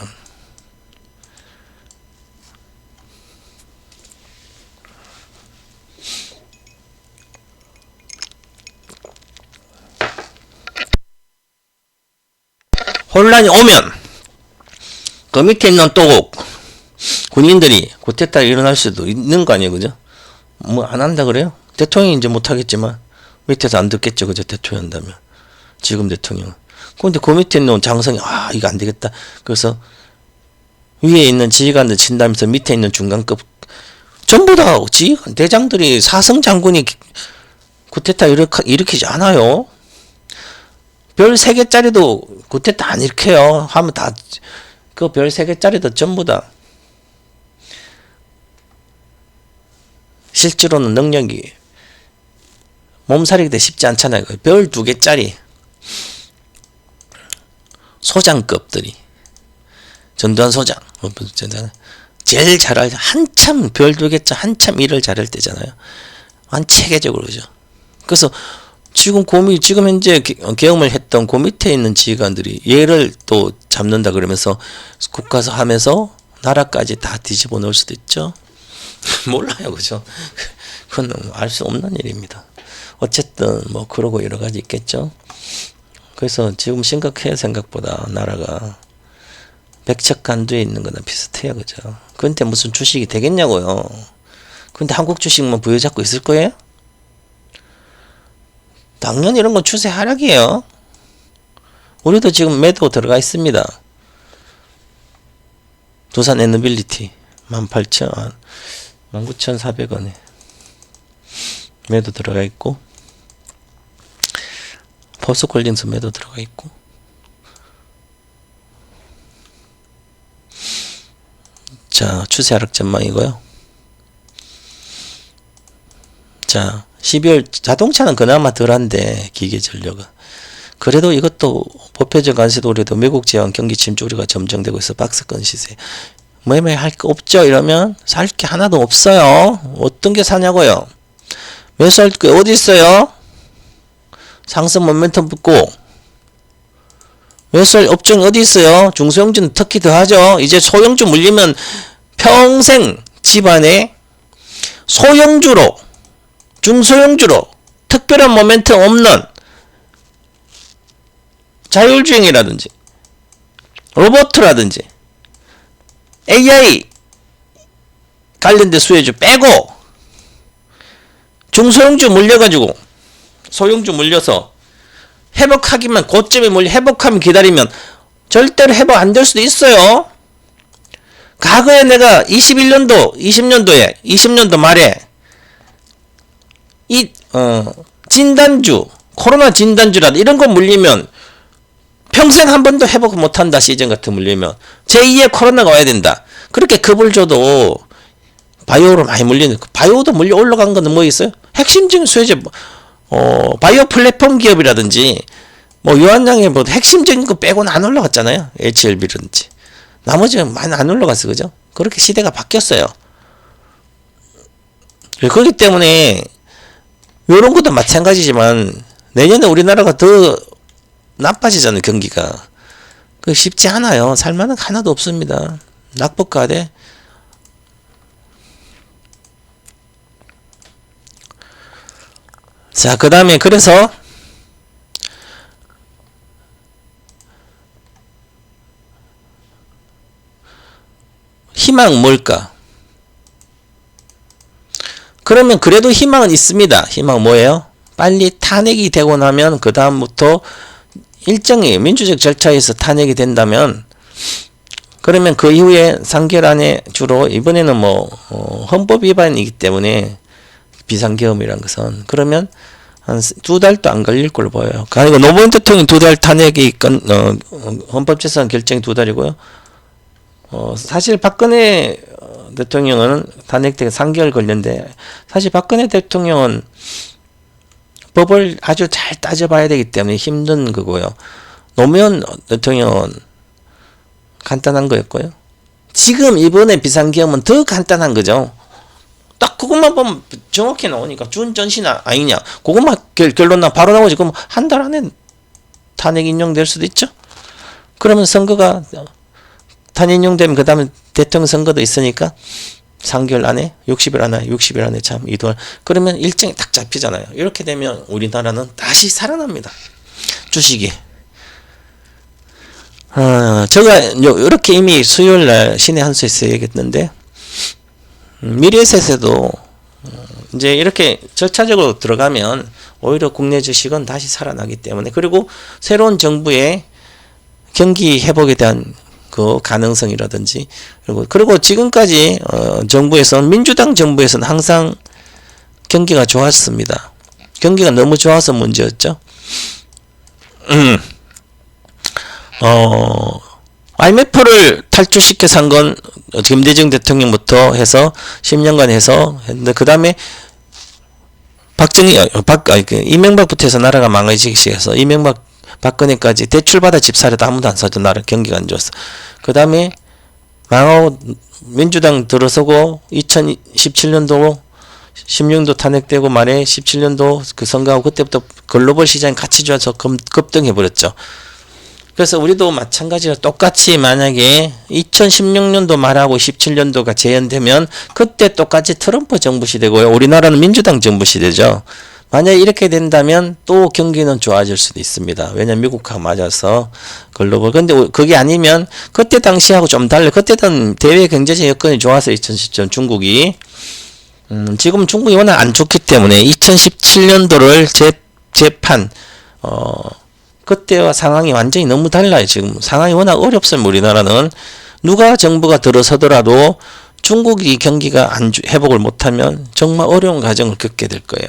혼란이 오면 그 밑에 있는 또 군인들이 구태타 일어날 수도 있는 거 아니에요. 그죠? 뭐 안 한다 그래요? 대통령이 이제 못 하겠지만 밑에서 안 듣겠죠. 그죠? 대통령 한다면. 지금 대통령은. 근데 그 밑에 있는 장성이 이거 안 되겠다. 그래서 위에 있는 지휘관들 친다면서 밑에 있는 중간급 전부 다 지휘관 대장들이 사성 장군이 구태타 일으키지 않아요. 별 3개짜리도 구태타 안 일으켜요. 하면 다 그 별 3개짜리도 전부 다 실제로는 능력이 몸살이기 쉽지 않잖아요. 별 2개짜리 소장급들이 전두환 소장 제일 잘할 한참 별 2개짜 한참 일을 잘할 때잖아요. 한 체계적으로. 그죠? 그래서 지금 현재 계엄을 했던 그 밑에 있는 지휘관들이 얘를 또 잡는다 그러면서 국가서 하면서 나라까지 다 뒤집어 놓을 수도 있죠. 몰라요. 그죠? 그건 알 수 없는 일입니다. 어쨌든 뭐 그러고 여러 가지 있겠죠. 그래서 지금 심각해요. 생각보다 나라가 백척간두에 있는 거나 비슷해요. 그죠? 근데 무슨 주식이 되겠냐고요. 근데 한국 주식만 부여잡고 있을 거예요? 당연히 이런 건 추세 하락이에요. 우리도 지금 매도 들어가 있습니다. 두산 에너빌리티 19,400원에 매도 들어가 있고, 포스콜딩스 매도 들어가 있고, 자, 추세 하락 전망이고요. 자, 12월 자동차는 그나마 덜한데 기계 전력은 그래도 이것도 보편적 관세도 우려도 미국 제한 경기 침체 우려가 점정되고 있어. 박스권 시세 매매할 거 없죠? 이러면 살 게 하나도 없어요. 어떤 게 사냐고요? 매수할 게 어디 있어요? 상승 모멘텀 붙고 매수할 업종이 어디 있어요? 중소형주는 특히 더하죠. 이제 소형주 물리면 평생 집안에 소형주로 중소형주로 특별한 모멘텀 없는 자율주행이라든지 로봇이라든지 AI 관련된 수혜주 빼고 중소형주 물려가지고 소형주 물려서 회복하기만 고점에 물려 회복하면 기다리면 절대로 회복 안 될 수도 있어요. 과거에 내가 21년도 20년도 말에 진단주 코로나 진단주라도 이런 거 물리면 평생 한 번도 회복 못한다. 시즌 같은 물리면 제2의 코로나가 와야 된다. 그렇게 급을 줘도 바이오로 많이 물리는 바이오도 물려 올라간 거는 뭐 있어요? 핵심적인 수혜제 바이오 플랫폼 기업이라든지 뭐 유한양의 뭐 핵심적인 거 빼고는 안 올라갔잖아요. HLB라든지 나머지는 많이 안 올라갔어. 그죠? 그렇게 시대가 바뀌었어요. 그렇기 때문에 요런 것도 마찬가지지만 내년에 우리나라가 더 나빠지잖아요. 경기가 그 쉽지 않아요. 살만한 거 하나도 없습니다. 낙폭과대. 자, 그 다음에 그래서 희망 뭘까? 그러면 그래도 희망은 있습니다. 희망 뭐예요? 빨리 탄핵이 되고 나면 그 다음부터 일정이 민주적 절차에서 탄핵이 된다면 그러면 그 이후에 3개월 안에 주로 이번에는 뭐 헌법 위반이기 때문에 비상계엄이란 것은 그러면 한 2달도 안 걸릴 걸로 보여요. 그리고 노무현 대통령 2달 탄핵이 헌법재산 결정이 2달이고요. 사실 박근혜 대통령은 탄핵되기 3개월 걸렸는데 사실 박근혜 대통령은 법을 아주 잘 따져봐야 되기 때문에 힘든 거고요. 노무현 대통령은 간단한 거였고요. 지금 이번에 비상계엄은 더 간단한 거죠. 딱 그것만 보면 정확히 나오니까 준전신 아니냐. 그것만 결론 나 바로 나오지. 그럼 한 달 안에 탄핵 인용될 수도 있죠. 그러면 선거가 탄핵 인용되면 그 다음에 대통령 선거도 있으니까 3개월 안에 60일 안에 참 이동을 그러면 일정이 딱 잡히잖아요. 이렇게 되면 우리나라는 다시 살아납니다. 주식이. 제가 이렇게 이미 수요일날 신의 한수에서 얘기했는데 미래에셋에도 이제 이렇게 절차적으로 들어가면 오히려 국내 주식은 다시 살아나기 때문에 그리고 새로운 정부의 경기 회복에 대한 그 가능성이라든지 그리고 지금까지 정부에서는 민주당 정부에서는 항상 경기가 좋았습니다. 경기가 너무 좋아서 문제였죠. IMF를 탈출시켜 산 건 김대중 대통령부터 해서 10년간 해서 했는데 그 다음에 이명박부터 해서 나라가 망가지기 시작해서 이명박 박근혜까지 대출받아 집 사려도 아무도 안 사줘. 나라 경기가 안 좋았어. 그 다음에 망하고 민주당 들어서고 2017년도 16년도 탄핵되고 말에 17년도 그 선거하고 그때부터 글로벌 시장이 같이 좋아서 급등해버렸죠. 그래서 우리도 마찬가지로 똑같이 만약에 2016년도 말하고 17년도가 재연되면 그때 똑같이 트럼프 정부 시대고요. 우리나라는 민주당 정부 시대죠. 만약에 이렇게 된다면 또 경기는 좋아질 수도 있습니다. 왜냐면 미국하고 맞아서 글로벌. 근데 그게 아니면 그때 당시하고 좀 달라. 그때는 대외 경제적 여건이 좋아서 2010년 중국이 지금 중국이 워낙 안 좋기 때문에 2017년도를 재판 그때와 상황이 완전히 너무 달라요. 지금 상황이 워낙 어렵습니다. 우리나라는 누가 정부가 들어서더라도 중국이 경기가 회복을 못하면 정말 어려운 과정을 겪게 될 거예요.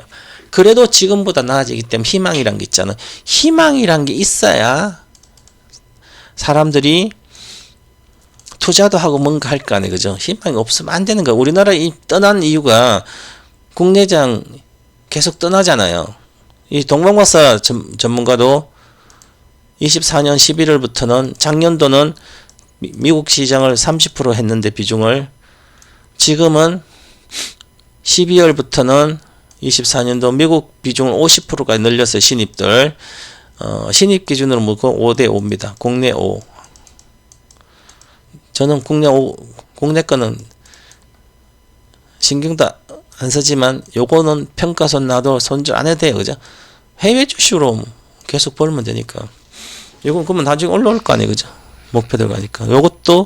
그래도 지금보다 나아지기 때문에 희망이란 게 있잖아요. 희망이란 게 있어야 사람들이 투자도 하고 뭔가 할 거 아니에요. 그죠? 희망이 없으면 안 되는 거예요. 우리나라 떠난 이유가 국내장 계속 떠나잖아요. 이 동방박사 전문가도 24년 11월부터는 작년도는 미국 시장을 30% 했는데 비중을 지금은 12월부터는 24년도 미국 비중을 50%까지 늘렸어요. 신입들. 신입 기준으로 묶어 5대 5입니다. 국내 5. 저는 국내 거는 신경도 안 쓰지만 요거는 평가손 놔도 손절 안 해도 돼요. 그죠? 해외 주식으로 계속 벌면 되니까. 이건 그러면 나중에 올라올 거 아니에요. 그죠? 목표들 가니까. 요것도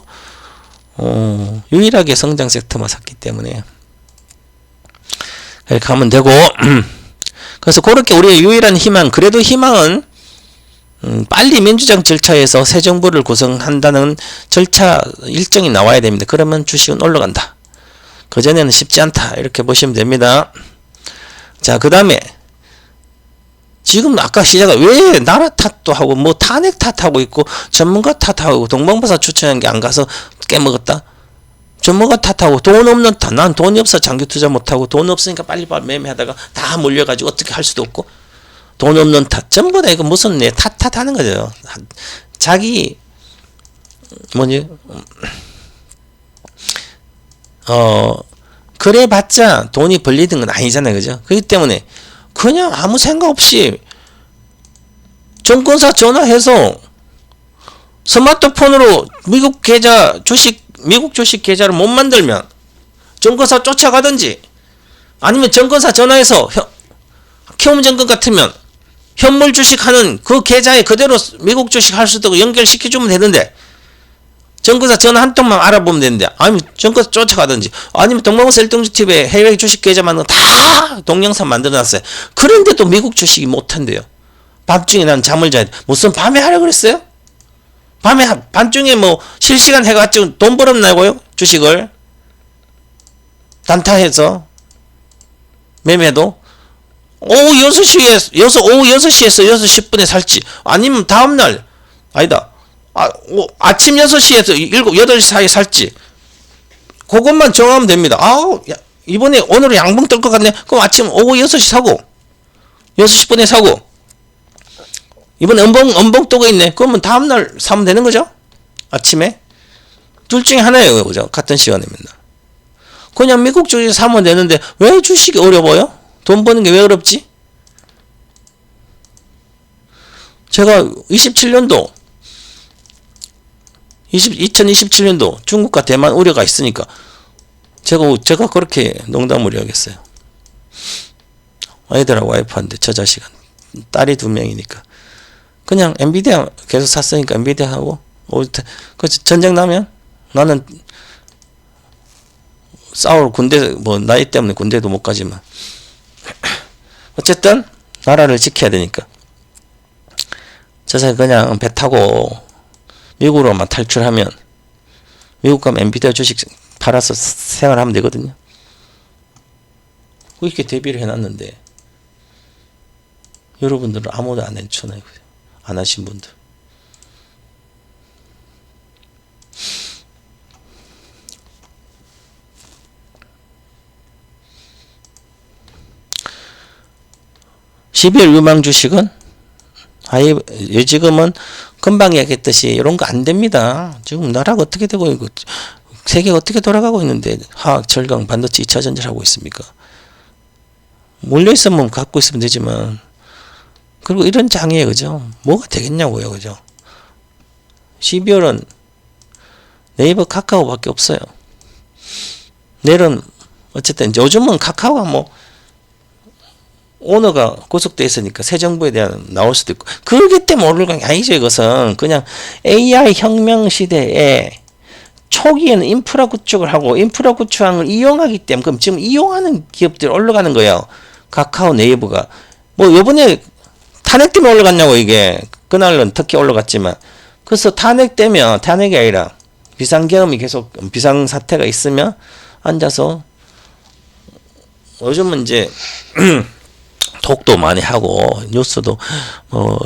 유일하게 성장 섹터만 샀기 때문에 이렇게 하면 되고 그래서 그렇게 우리의 유일한 희망, 그래도 희망은 빨리 민주적 절차에서 새 정부를 구성한다는 절차 일정이 나와야 됩니다. 그러면 주식은 올라간다. 그전에는 쉽지 않다. 이렇게 보시면 됩니다. 자, 그 다음에 지금 아까 시작은 왜 나라 탓도 하고 뭐 탄핵 탓하고 있고 전문가 탓하고 동방박사 추천한 게 안 가서 깨먹었다. 전문가 탓하고 돈 없는 탓. 난 돈이 없어 장기 투자 못하고 돈 없으니까 빨리빨리 매매하다가 다 몰려가지고 어떻게 할 수도 없고 돈 없는 탓. 전부 다 이거 무슨 내 탓하는 거죠. 자기 뭐지 그래 봤자 돈이 벌리는 건 아니잖아요. 그죠? 그렇기 때문에 그냥 아무 생각 없이 증권사 전화해서 스마트폰으로 미국 주식 계좌를 못 만들면 증권사 쫓아가든지 아니면 증권사 전화해서 키움증권 같으면 현물 주식 하는 그 계좌에 그대로 미국 주식 할 수도 있고 연결시켜주면 되는데 증권사 전화 한 통만 알아보면 되는데 아니면 증권사 쫓아가든지 아니면 동방번사 일등주TV에 해외 주식 계좌 만든 거 다 동영상 만들어놨어요. 그런데도 미국 주식이 못한대요. 밤중에 난 잠을 자야 돼. 무슨 밤에 하려고 그랬어요? 밤중에 뭐 실시간 해가지고 돈 벌었나고요? 주식을 단타해서 매매도 오후 6시에서 6시 10분에 살지 아니면 다음날 아니다 아침 6시에서 8시 사이에 살지 그것만 정하면 됩니다. 이번에 오늘은 양봉 뜰 것 같네. 그럼 아침 오후 6시 사고 6시 10분에 사고 이번에 음봉 뜨고 있네. 그러면 다음날 사면 되는 거죠. 아침에 둘 중에 하나예요. 그죠? 같은 시간에 맨날 그냥 미국 주식 사면 되는데 왜 주식이 어려워요? 돈 버는 게 왜 어렵지? 제가 2027년도 중국과 대만 우려가 있으니까 제가 그렇게 농담을 하겠어요. 아이들하고 와이프한테 저 자식은 딸이 2명이니까 그냥 엔비디아 계속 샀으니까 엔비디아 하고 전쟁 나면 나는 싸울 군대 뭐 나이 때문에 군대도 못 가지만 어쨌든 나라를 지켜야 되니까 저 자식 그냥 배 타고 미국으로만 탈출하면 미국 가면 엔비디아 주식 팔아서 생활하면 되거든요. 이렇게 대비를 해놨는데 여러분들은 아무도 안 해주잖아요. 안 하신 분들. (12월) 유망 주식은 지금은 금방 얘기했듯이 이런 거 안 됩니다. 지금 나라가 어떻게 되고 있고 세계가 어떻게 돌아가고 있는데 화학, 철강, 반도체 2차 전지를 하고 있습니까? 몰려있으면 갖고 있으면 되지만 그리고 이런 장애 그죠? 뭐가 되겠냐고요. 그죠? 12월은 네이버 카카오밖에 없어요. 내일은 어쨌든 요즘은 카카오가 뭐 오너가 구속돼 있으니까 새 정부에 대한 나올 수도 있고 그러기 때문에 오르는 게 아니죠. 이것은 그냥 AI 혁명 시대에 초기에는 인프라 구축을 하고 인프라 구축을 이용하기 때문에 그럼 지금 이용하는 기업들이 올라가는 거예요. 카카오 네이버가 뭐 요번에 탄핵 때문에 올라갔냐고. 이게 그날은 특히 올라갔지만 그래서 탄핵이 아니라 비상계엄이 계속 비상사태가 있으면 앉아서 요즘은 이제 톡도 많이 하고 뉴스도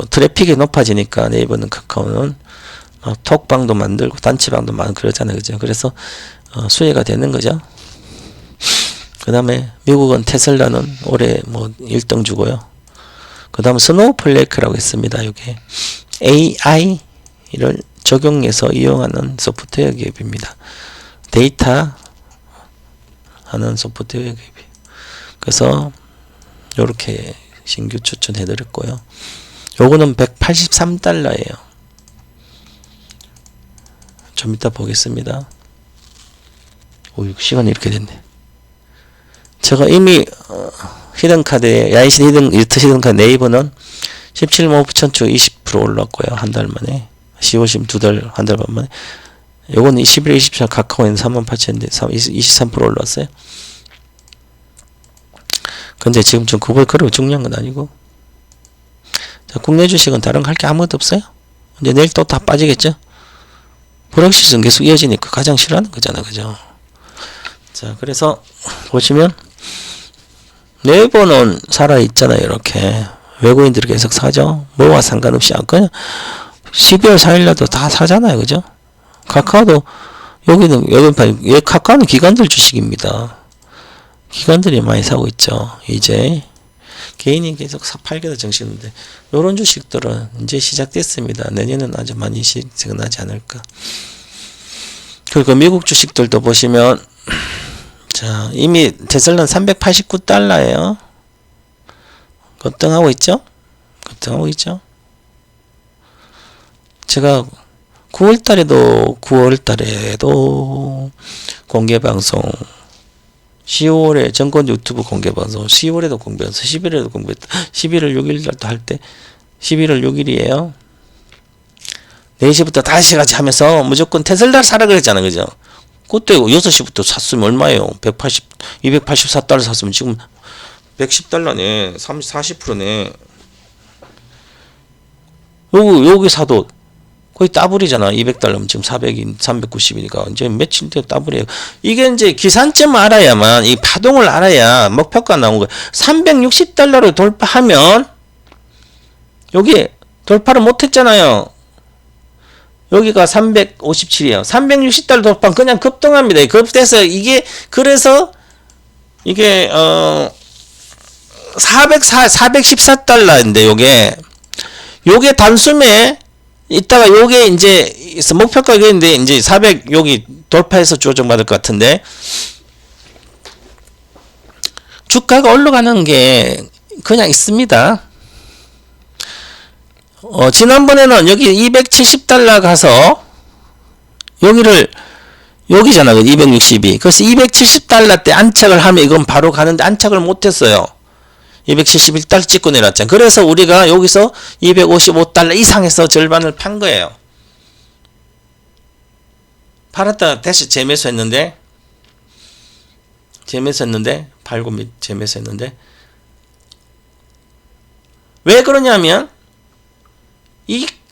트래픽이 높아지니까 네이버는 카카오는 톡방도 만들고 단체방도 많고 그러잖아요. 그죠? 그래서 수혜가 되는 거죠. 그 다음에 미국은 테슬라는 올해 뭐 1등 주고요. 그 다음 스노우플레이크라고 있습니다. 이게 AI를 적용해서 이용하는 소프트웨어 기업입니다. 데이터 하는 소프트웨어 기업이에요. 그래서 요렇게 신규 추천해 드렸고요. 요거는 183달러예요. 좀 이따 보겠습니다. 시간이 이렇게 됐네. 제가 이미 히든카드에 야인신 히든카드 네이버는 17만 5천 주 20% 올랐고요. 한 달 만에 10월 12달 한 달 반 만에 요거는 21일 24일 카카오에는 38,000인데 23% 올랐어요. 근데 지금 좀 그걸 그렇게 중요한 건 아니고. 자, 국내 주식은 다른 거 할 게 아무것도 없어요. 이제 내일 또 다 빠지겠죠. 불확실성 계속 이어지니까 가장 싫어하는 거잖아, 그죠? 자, 그래서 보시면 네이버는 살아 있잖아요, 이렇게. 외국인들이 계속 사죠. 뭐와 상관없이 그냥 12월 4일날도 다 사잖아요, 그죠? 카카오도 여기 카카오는 기관들 주식입니다. 기관들이 많이 사고 있죠. 이제 개인이 계속 팔게도 정신인데 이런 주식들은 이제 시작됐습니다. 내년은 아주 많이 시그나지 않을까. 그리고 미국 주식들도 보시면 자, 이미 테슬라는 389달러예요. 급등하고 있죠? 급등하고 있죠? 제가 9월달에도 공개방송 10월에 정권 유튜브 공개방송 10월에도 공개방송 11월에도 공개했다. 11월 6일날도 할 때 11월 6일이에요. 4시부터 5시까지 하면서 무조건 테슬라 사라 그랬잖아, 그죠? 그때 6시부터 샀으면 얼마예요? 284달러 샀으면 지금 110달러네. 40%네. 여기 사도 거의 더블이잖아. 200달러면 지금 390이니까 이제 며칠 때 더블이에요. 이게 이제 기산점 알아야만, 이 파동을 알아야 목표가 나온 거예요. 360달러로 돌파하면 여기 돌파를 못했잖아요. 여기가 357이에요. 360달러 돌파는 그냥 급등합니다. 급돼서 그래서 이게 414달러인데 요게 단숨에 이따가 요게 이제 목표가가 있는데 이제 400 여기 돌파해서 조정받을 것 같은데 주가가 올라가는 게 그냥 있습니다. 지난번에는 여기 270달러 가서 여기잖아. 262. 그래서 270달러 때 안착을 하면 이건 바로 가는데 안착을 못했어요. 271달러 찍고 내렸잖아. 그래서 우리가 여기서 255달러 이상에서 절반을 판 거예요. 팔았다가 다시 재매수했는데 팔고 재매수했는데 왜 그러냐면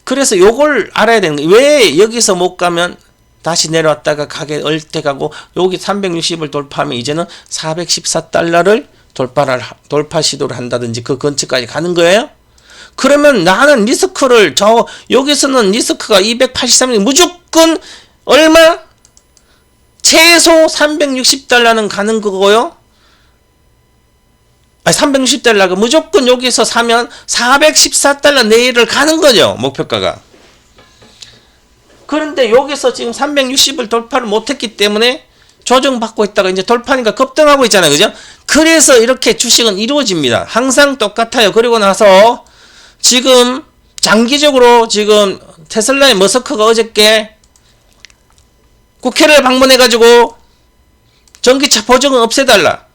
그래서 요걸 알아야 되는 거예요. 왜 여기서 못 가면 다시 내려왔다가 가게 얼때가고 여기 360을 돌파하면 이제는 414달러를 돌파 시도를 한다든지 그 근처까지 가는 거예요. 그러면 나는 리스크를 여기서는 리스크가 283이 무조건 얼마? 최소 360달러는 가는 거고요. 360달러가 무조건 여기서 사면 414달러 내일을 가는 거죠. 목표가가. 그런데 여기서 지금 360을 돌파를 못했기 때문에 조정받고 있다가 이제 돌파니까 급등하고 있잖아요. 그죠? 그래서 이렇게 주식은 이루어집니다. 항상 똑같아요. 그리고 나서 지금 장기적으로 지금 테슬라의 머스크가 어저께 국회를 방문해가지고 전기차 보조금 없애달라.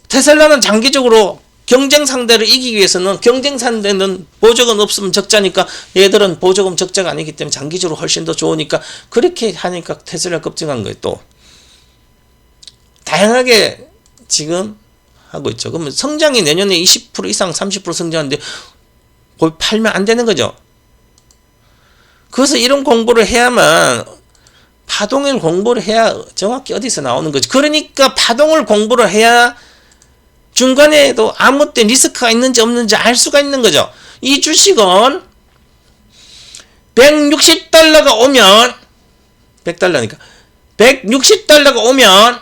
테슬라는 장기적으로 경쟁 상대를 이기기 위해서는 경쟁 상대는 보조금 없으면 적자니까 얘들은 보조금 적자가 아니기 때문에 장기적으로 훨씬 더 좋으니까 그렇게 하니까 테슬라 급증한 거예요. 또 다양하게 지금 하고 있죠. 그러면 성장이 내년에 20% 이상 30% 성장하는데 팔면 안 되는 거죠. 그래서 이런 공부를 해야만 파동을 공부를 해야 정확히 어디서 나오는 거지. 그러니까 파동을 공부를 해야 중간에도 아무 때 리스크가 있는지 없는지 알 수가 있는 거죠. 이 주식은 160달러가 오면 100달러니까 160달러가 오면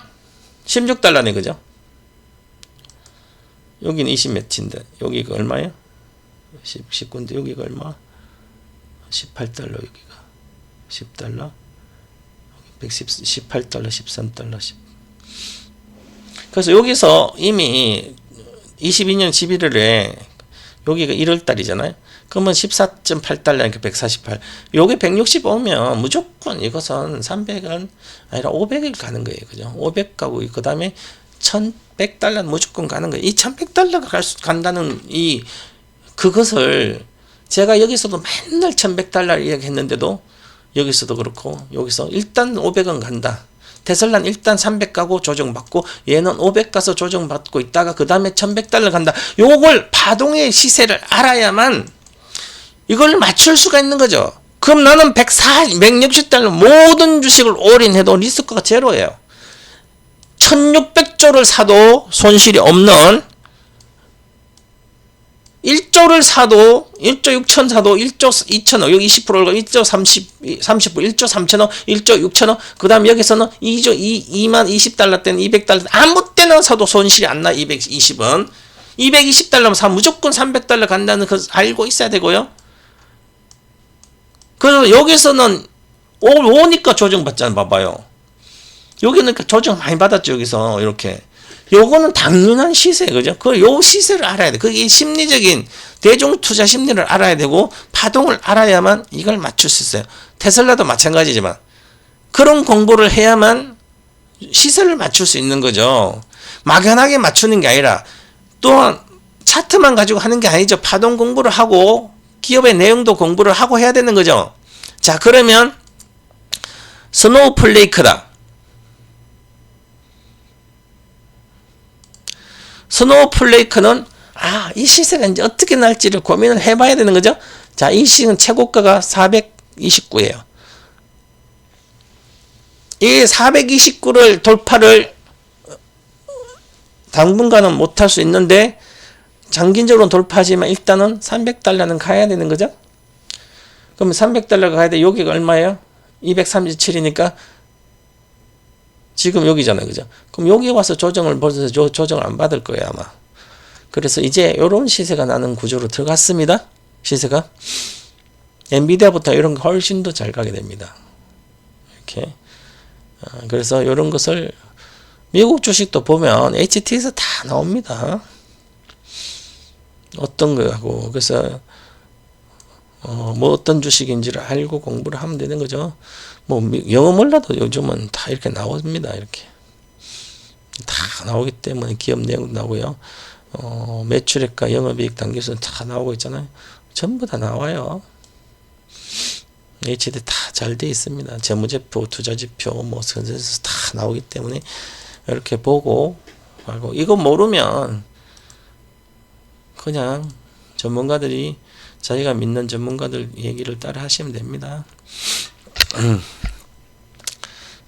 16달러네. 그죠? 여기는 20몇인데 여기가 얼마예요? 19인데 여기가 얼마? 18달러. 여기가 10달러 18달러 13달러 10. 그래서 여기서 이미 22년 11월에 여기가 1월달이잖아요. 그러면 14.8달러니까 148. 요게 160 오면 무조건 이것은 300은 아니라 500을 가는 거예요. 그죠? 500 가고 그 다음에 1100달러는 무조건 가는 거예요. 이 1100달러가 간다는 그것을 제가 여기서도 맨날 1100달러 이야기했는데도 여기서도 그렇고 여기서 일단 500원 간다. 테슬라는 일단 300 가고 조정받고 얘는 500 가서 조정받고 있다가 그 다음에 1100달러 간다. 요걸 파동의 시세를 알아야만 이걸 맞출 수가 있는 거죠. 그럼 나는 160달러 모든 주식을 올인해도 리스크가 제로예요. 1600조를 사도 손실이 없는 1조를 사도 1조 6천 사도 1조 2천억 여기 20%가 1조 30% 1조 3천억 1조 6천억 그 다음 여기서는 2만 20달러 때는 200달러 아무 때나 사도 손실이 안 나. 220원 220달러면 사 무조건 300달러 간다는 거 알고 있어야 되고요. 그래서 여기서는 오니까 조정받잖아. 봐봐요. 여기는 조정 많이 받았죠. 여기서 이렇게 요거는 당연한 시세, 그죠? 요 시세를 알아야 돼. 그게 심리적인 대중 투자 심리를 알아야 되고 파동을 알아야만 이걸 맞출 수 있어요. 테슬라도 마찬가지지만 그런 공부를 해야만 시세를 맞출 수 있는 거죠. 막연하게 맞추는 게 아니라 또한 차트만 가지고 하는 게 아니죠. 파동 공부를 하고 기업의 내용도 공부를 하고 해야 되는 거죠. 자, 그러면 스노우플레이크다. 스노우플레이크는 이 시세가 이제 어떻게 날지를 고민을 해봐야 되는 거죠. 자, 이 시세는 최고가가 429예요. 이 429를 돌파를 당분간은 못할 수 있는데 장기적으로는 돌파하지만 일단은 300달러는 가야 되는 거죠. 그러면 300달러가 가야 돼. 여기가 얼마예요? 237이니까 지금 여기잖아요. 그죠? 그럼 여기 와서 조정을 벌써 조정을 안 받을 거예요, 아마. 그래서 이제 요런 시세가 나는 구조로 들어갔습니다. 시세가. 엔비디아부터 이런 거 훨씬 더 잘 가게 됩니다. 이렇게. 그래서 요런 것을 미국 주식도 보면 HT에서 다 나옵니다. 어떤 거하고. 그래서 뭐 어떤 주식인지를 알고 공부를 하면 되는 거죠. 뭐 영어 몰라도 요즘은 다 이렇게 나옵니다. 이렇게 다 나오기 때문에 기업 내용도 나오고요. 매출액과 영업이익 단계수는 다 나오고 있잖아요. 전부 다 나와요. HD 다 잘 돼 있습니다. 재무제표, 투자지표, 뭐 선생에서 다 나오기 때문에 이렇게 보고 하고 이거 모르면 그냥 전문가들이 자기가 믿는 전문가들 얘기를 따라 하시면 됩니다.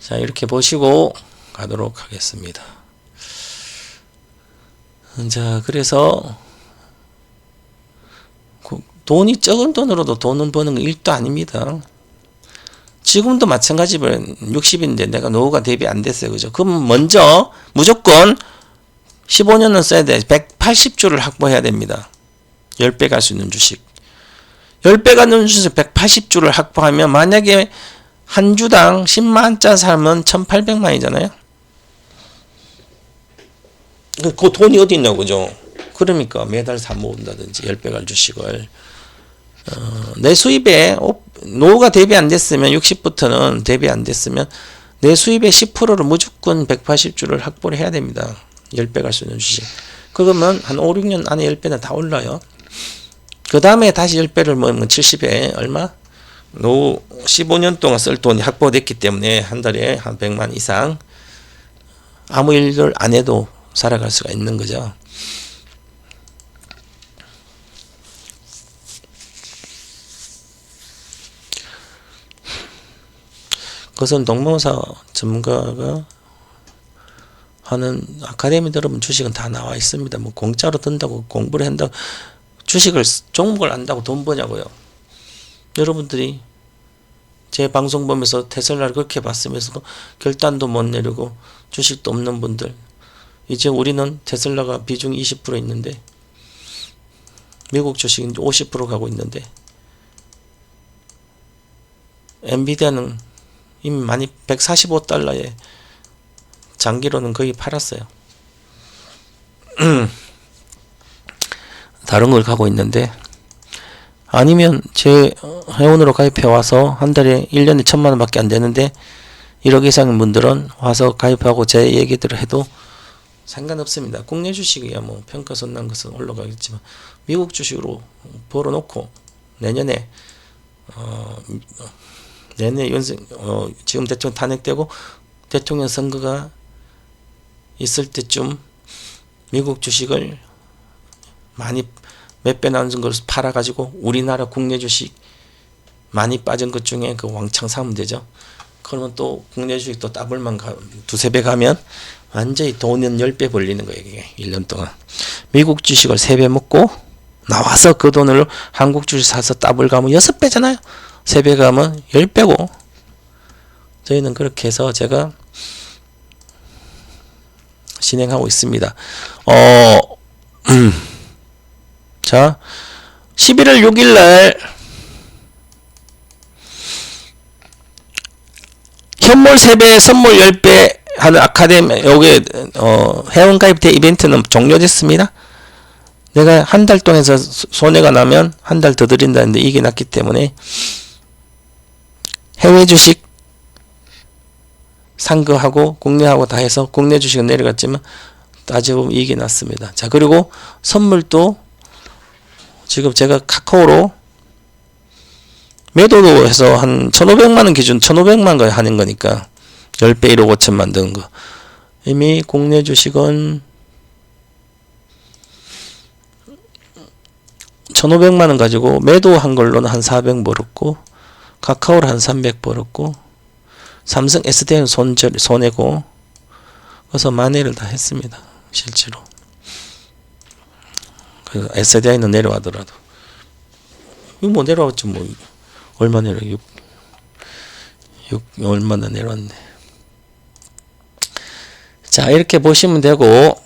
자, 이렇게 보시고 가도록 하겠습니다. 자, 그래서 돈이 적은 돈으로도 돈은 버는 거 일도 아닙니다. 지금도 마찬가지로 60인데 내가 노후가 대비 안 됐어요. 그죠? 그럼 먼저 무조건 15년은 써야 돼. 180주를 확보해야 됩니다. 10배 갈 수 있는 주식. 10배 가는 주식 180주를 확보하면 만약에 한 주당 10만원짜리 사면 1800만이잖아요. 그 돈이 어디 있냐고, 그죠? 그러니까 매달 사 모은다든지 10배 갈 주식을. 내 수입에 노후가 대비 안 됐으면 60부터는 대비 안 됐으면 내 수입의 10%를 무조건 180주를 확보를 해야 됩니다. 10배 갈 수 있는 주식. 그러면 한 5, 6년 안에 10배는 다 올라요. 그 다음에 다시 10배를 모으면 70에 얼마? 노후 15년 동안 쓸 돈이 확보됐기 때문에 한 달에 한 100만 이상 아무 일을 안 해도 살아갈 수가 있는 거죠. 그것은 동봉사 전문가가 하는 아카데미 들으면 주식은 다 나와 있습니다. 뭐 공짜로 든다고 공부를 한다고 주식을 종목을 안다고 돈 버냐고요. 여러분들이 제 방송 보면서 테슬라를 그렇게 봤으면서 결단도 못 내리고 주식도 없는 분들, 이제 우리는 테슬라가 비중 20% 있는데 미국 주식은 50% 가고 있는데 엔비디아는 이미 많이 145달러에 장기로는 거의 팔았어요. 다른 걸 가고 있는데, 아니면 제 회원으로 가입해 와서 한 달에 1년에 1000만원 밖에 안 되는데 1억 이상인 분들은 와서 가입하고 제 얘기들을 해도 상관없습니다. 국내 주식이야 뭐 평가손 난 것은 올라가겠지만 미국 주식으로 벌어놓고 내년에 내내 지금 대통령 탄핵되고 대통령 선거가 있을 때쯤 미국 주식을 많이 몇 배 나눈 것을 팔아가지고 우리나라 국내 주식 많이 빠진 것 중에 그 왕창 사면 되죠. 그러면 또 국내 주식 또 더블만 두세 배 가면 완전히 돈은 10배 벌리는 거예요. 이게 1년 동안. 미국 주식을 3배 먹고 나와서 그 돈을 한국 주식 사서 더블 가면 6배잖아요. 3배 가면 10배고. 저희는 그렇게 해서 제가 진행하고 있습니다. 자, 11월 6일 날 현물 3배, 선물 10배 하는 아카데미, 요게, 회원가입 대 이벤트는 종료됐습니다. 내가 한 달 동안 해서 손해가 나면 한 달 더 드린다는데 이게 났기 때문에 해외 주식 산 거하고 국내하고 다 해서 국내 주식은 내려갔지만 따지고 보면 이익이 났습니다. 자, 그리고 선물도 지금 제가 카카오로 매도도 해서 한 1,500만원 기준 1,500만원 하는 거니까 10배 1억 5천 만드는 거. 이미 국내 주식은 1,500만원 가지고 매도한 걸로는 한 400 벌었고 카카오를 한 300 벌었고 삼성 SDI는 손해고 그래서 만회를 다 했습니다. 실제로. 그래서 SDI는 내려가더라도 이거 뭐 내려왔죠. 뭐 얼마 내려 6 얼마나 내려왔네. 자, 이렇게 보시면 되고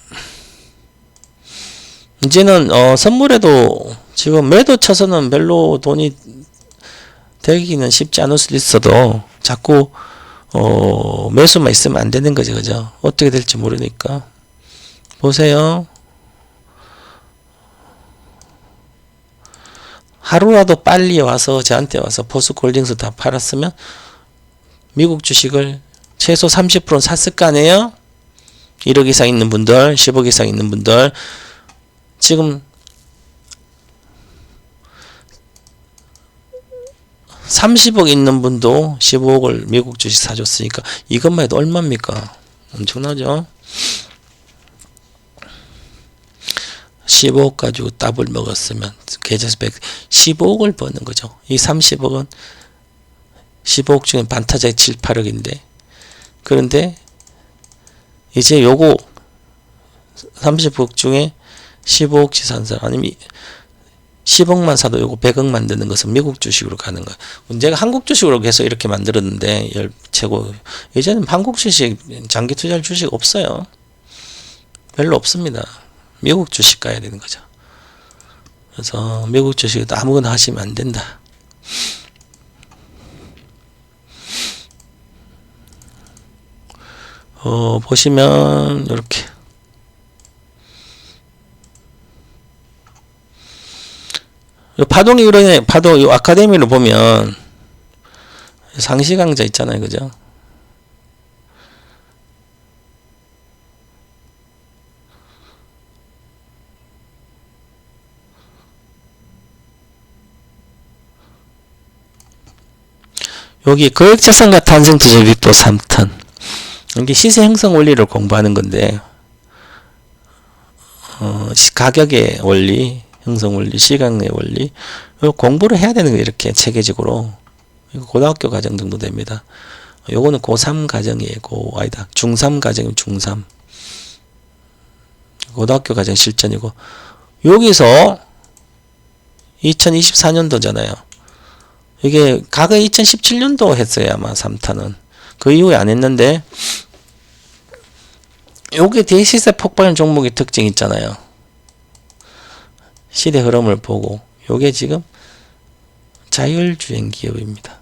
이제는 선물에도 지금 매도 쳐서는 별로 돈이 되기는 쉽지 않을 수도 있어도 자꾸 매수만 있으면 안 되는 거지, 그죠? 어떻게 될지 모르니까 보세요. 하루라도 빨리 와서 저한테 와서 포스코홀딩스 다 팔았으면 미국 주식을 최소 30%는 샀을 거 아니에요? 1억 이상 있는 분들, 10억 이상 있는 분들 지금 30억 있는 분도 15억을 미국 주식 사줬으니까 이것만 해도 얼마입니까? 엄청나죠? 15억 가지고 더블 먹었으면 계좌에서 15억을 버는 거죠. 이 30억은 15억 중에 반타작이 7, 8억인데 그런데 이제 요거 30억 중에 15억씩 산 사람 아니면 10억만 사도 요거 100억 만드는 것은 미국 주식으로 가는 거예요. 제가 한국 주식으로 계속 이렇게 만들었는데 최고 이제는 한국 주식 장기 투자할 주식 없어요. 별로 없습니다. 미국 주식 가야 되는 거죠. 그래서 미국 주식도 아무거나 하시면 안 된다. 보시면 이렇게 파동이 그러네. 파동 요 아카데미를 보면 상시 강좌 있잖아요, 그죠? 여기 거액자산과 탄생투자 비법 3탄. 이게 시세 형성 원리를 공부하는 건데, 가격의 원리, 형성 원리, 시간의 원리, 공부를 해야 되는 거예요. 이렇게 체계적으로. 이거 고등학교 과정 정도 됩니다. 요거는 고3 과정이에요. 아니다. 중3 과정이면 중3. 고등학교 과정 실전이고, 여기서 2024년도잖아요. 이게 과거 2017년도 했어요. 아마 3탄은. 그 이후에 안 했는데, 요게 대시세 폭발 종목의 특징 있잖아요. 시대 흐름을 보고 요게 지금 자율주행 기업입니다.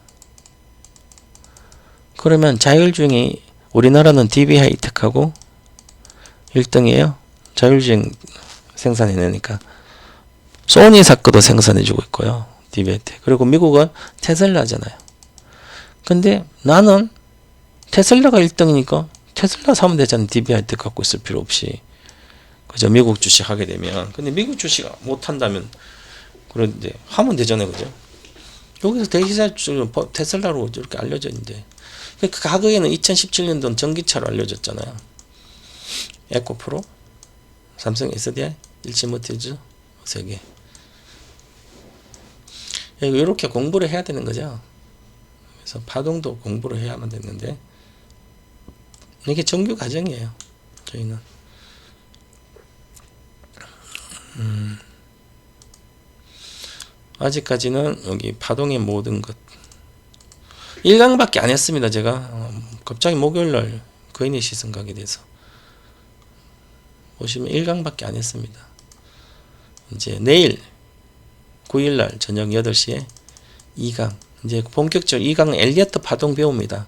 그러면 자율주행이 우리나라는 DB하이텍하고 1등이에요. 자율주행 생산해내니까 소니사 거도 생산해주고 있고요. DB하이텍. 그리고 미국은 테슬라잖아요. 근데 나는 테슬라가 1등이니까 테슬라 사면 되잖아요. DB하이텍 갖고 있을 필요 없이. 그죠? 미국 주식 하게 되면. 근데 미국 주식 못 한다면, 그런데 하면 되잖아요. 그죠? 여기서 대기사 테슬라로 이렇게 알려져 있는데, 그 과거에는 2017년도는 전기차로 알려졌잖아요. 에코프로, 삼성 SDI, 일치모티즈 3개. 이렇게 공부를 해야 되는 거죠. 그래서 파동도 공부를 해야만 됐는데, 이게 정규 과정이에요. 저희는. 아직까지는 여기 파동의 모든 것 1강밖에 안 했습니다. 제가 갑자기 목요일날 거인의 시선 가게 돼서 보시면 1강밖에 안 했습니다. 이제 내일 9일날 저녁 8시에 2강, 이제 본격적으로 2강 엘리어트 파동 배웁니다.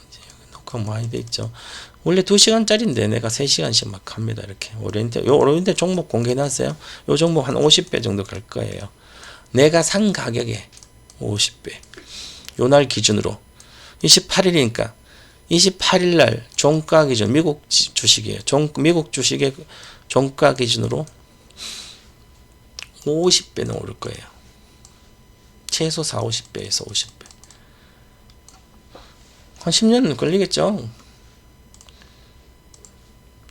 이제 녹화 많이 돼 있죠. 원래 2시간짜리인데 내가 3시간씩 막 합니다. 이렇게 오리엔테 종목 공개해놨어요. 요 종목 한 50배 정도 갈 거예요. 내가 산 가격에 50배. 요날 기준으로 28일이니까 28일날 종가 기준, 미국 주식이에요. 미국 주식의 종가 기준으로 50배는 오를 거예요. 최소 40~50배에서 50배. 한 10년은 걸리겠죠.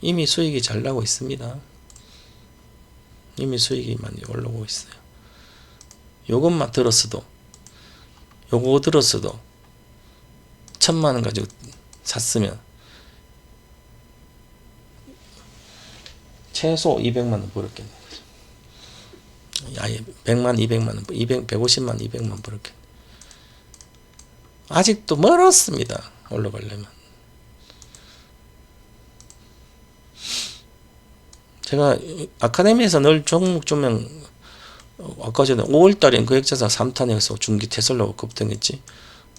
이미 수익이 잘 나고 있습니다. 이미 수익이 많이 올라오고 있어요. 요것만 들었어도, 요거 들었어도 1000만원 가지고 샀으면 최소 200만원 벌었겠네. 아예 100만, 200만원, 150만, 200만 벌었겠네. 아직도 멀었습니다. 올라가려면. 제가 아카데미에서 늘 종목 조명, 아까 전에 5월달엔 거액자산 3탄에서 중기 테슬라가 급등했지.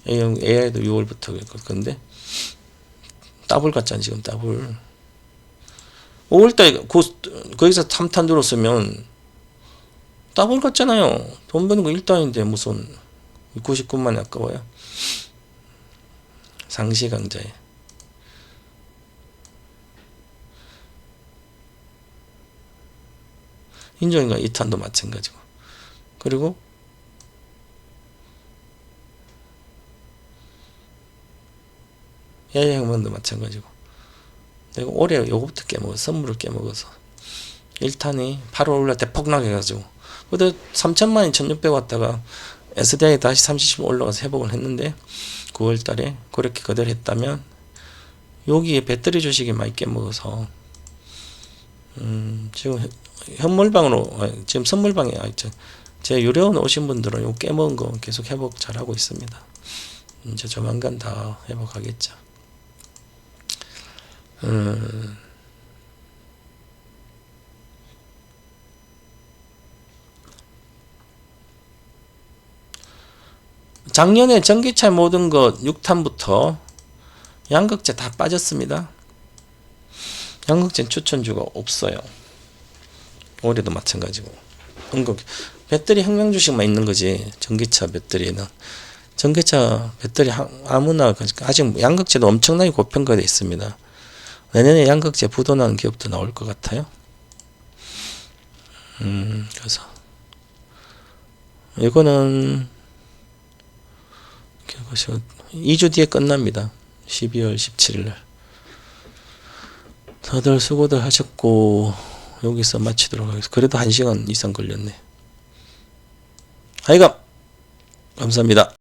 AI도 6월부터 건데 더블 갔잖아. 지금 더블. 5월달에 거기서 3탄 들었으면 더블 갔잖아요. 돈 버는 거 1단인데 무슨 99만이 아까워요. 상시 강자에. 인정인가 2탄도 마찬가지고. 그리고 야야형만도 마찬가지고. 내가 올해 요거부터 깨먹어, 선물을 깨먹어서 1탄이 8월 올라 대폭락 해가지고, 그때 3천만이 1600 왔다가 SDI 다시 30씩 올라가서 회복을 했는데 9월달에 그렇게 그대로 했다면 여기에 배터리 주식이 많이 깨먹어서 지금 현물방으로, 지금 선물방에 제 유료원 오신 분들은 요 깨먹은 거 계속 회복 잘하고 있습니다. 이제 조만간 다 회복하겠죠. 작년에 전기차 모든 것 6탄부터 양극재 다 빠졌습니다. 양극재는 추천주가 없어요. 올해도 마찬가지고. 배터리 혁명 주식만 있는 거지. 전기차 배터리는. 전기차 배터리 아무나, 아직 양극재도 엄청나게 고평가되어 있습니다. 내년에 양극재 부도나는 기업도 나올 것 같아요. 그래서 이거는 2주 뒤에 끝납니다. 12월 17일 날. 다들 수고들 하셨고 여기서 마치도록 하겠습니다. 그래도 1시간 이상 걸렸네. 하여간 감사합니다.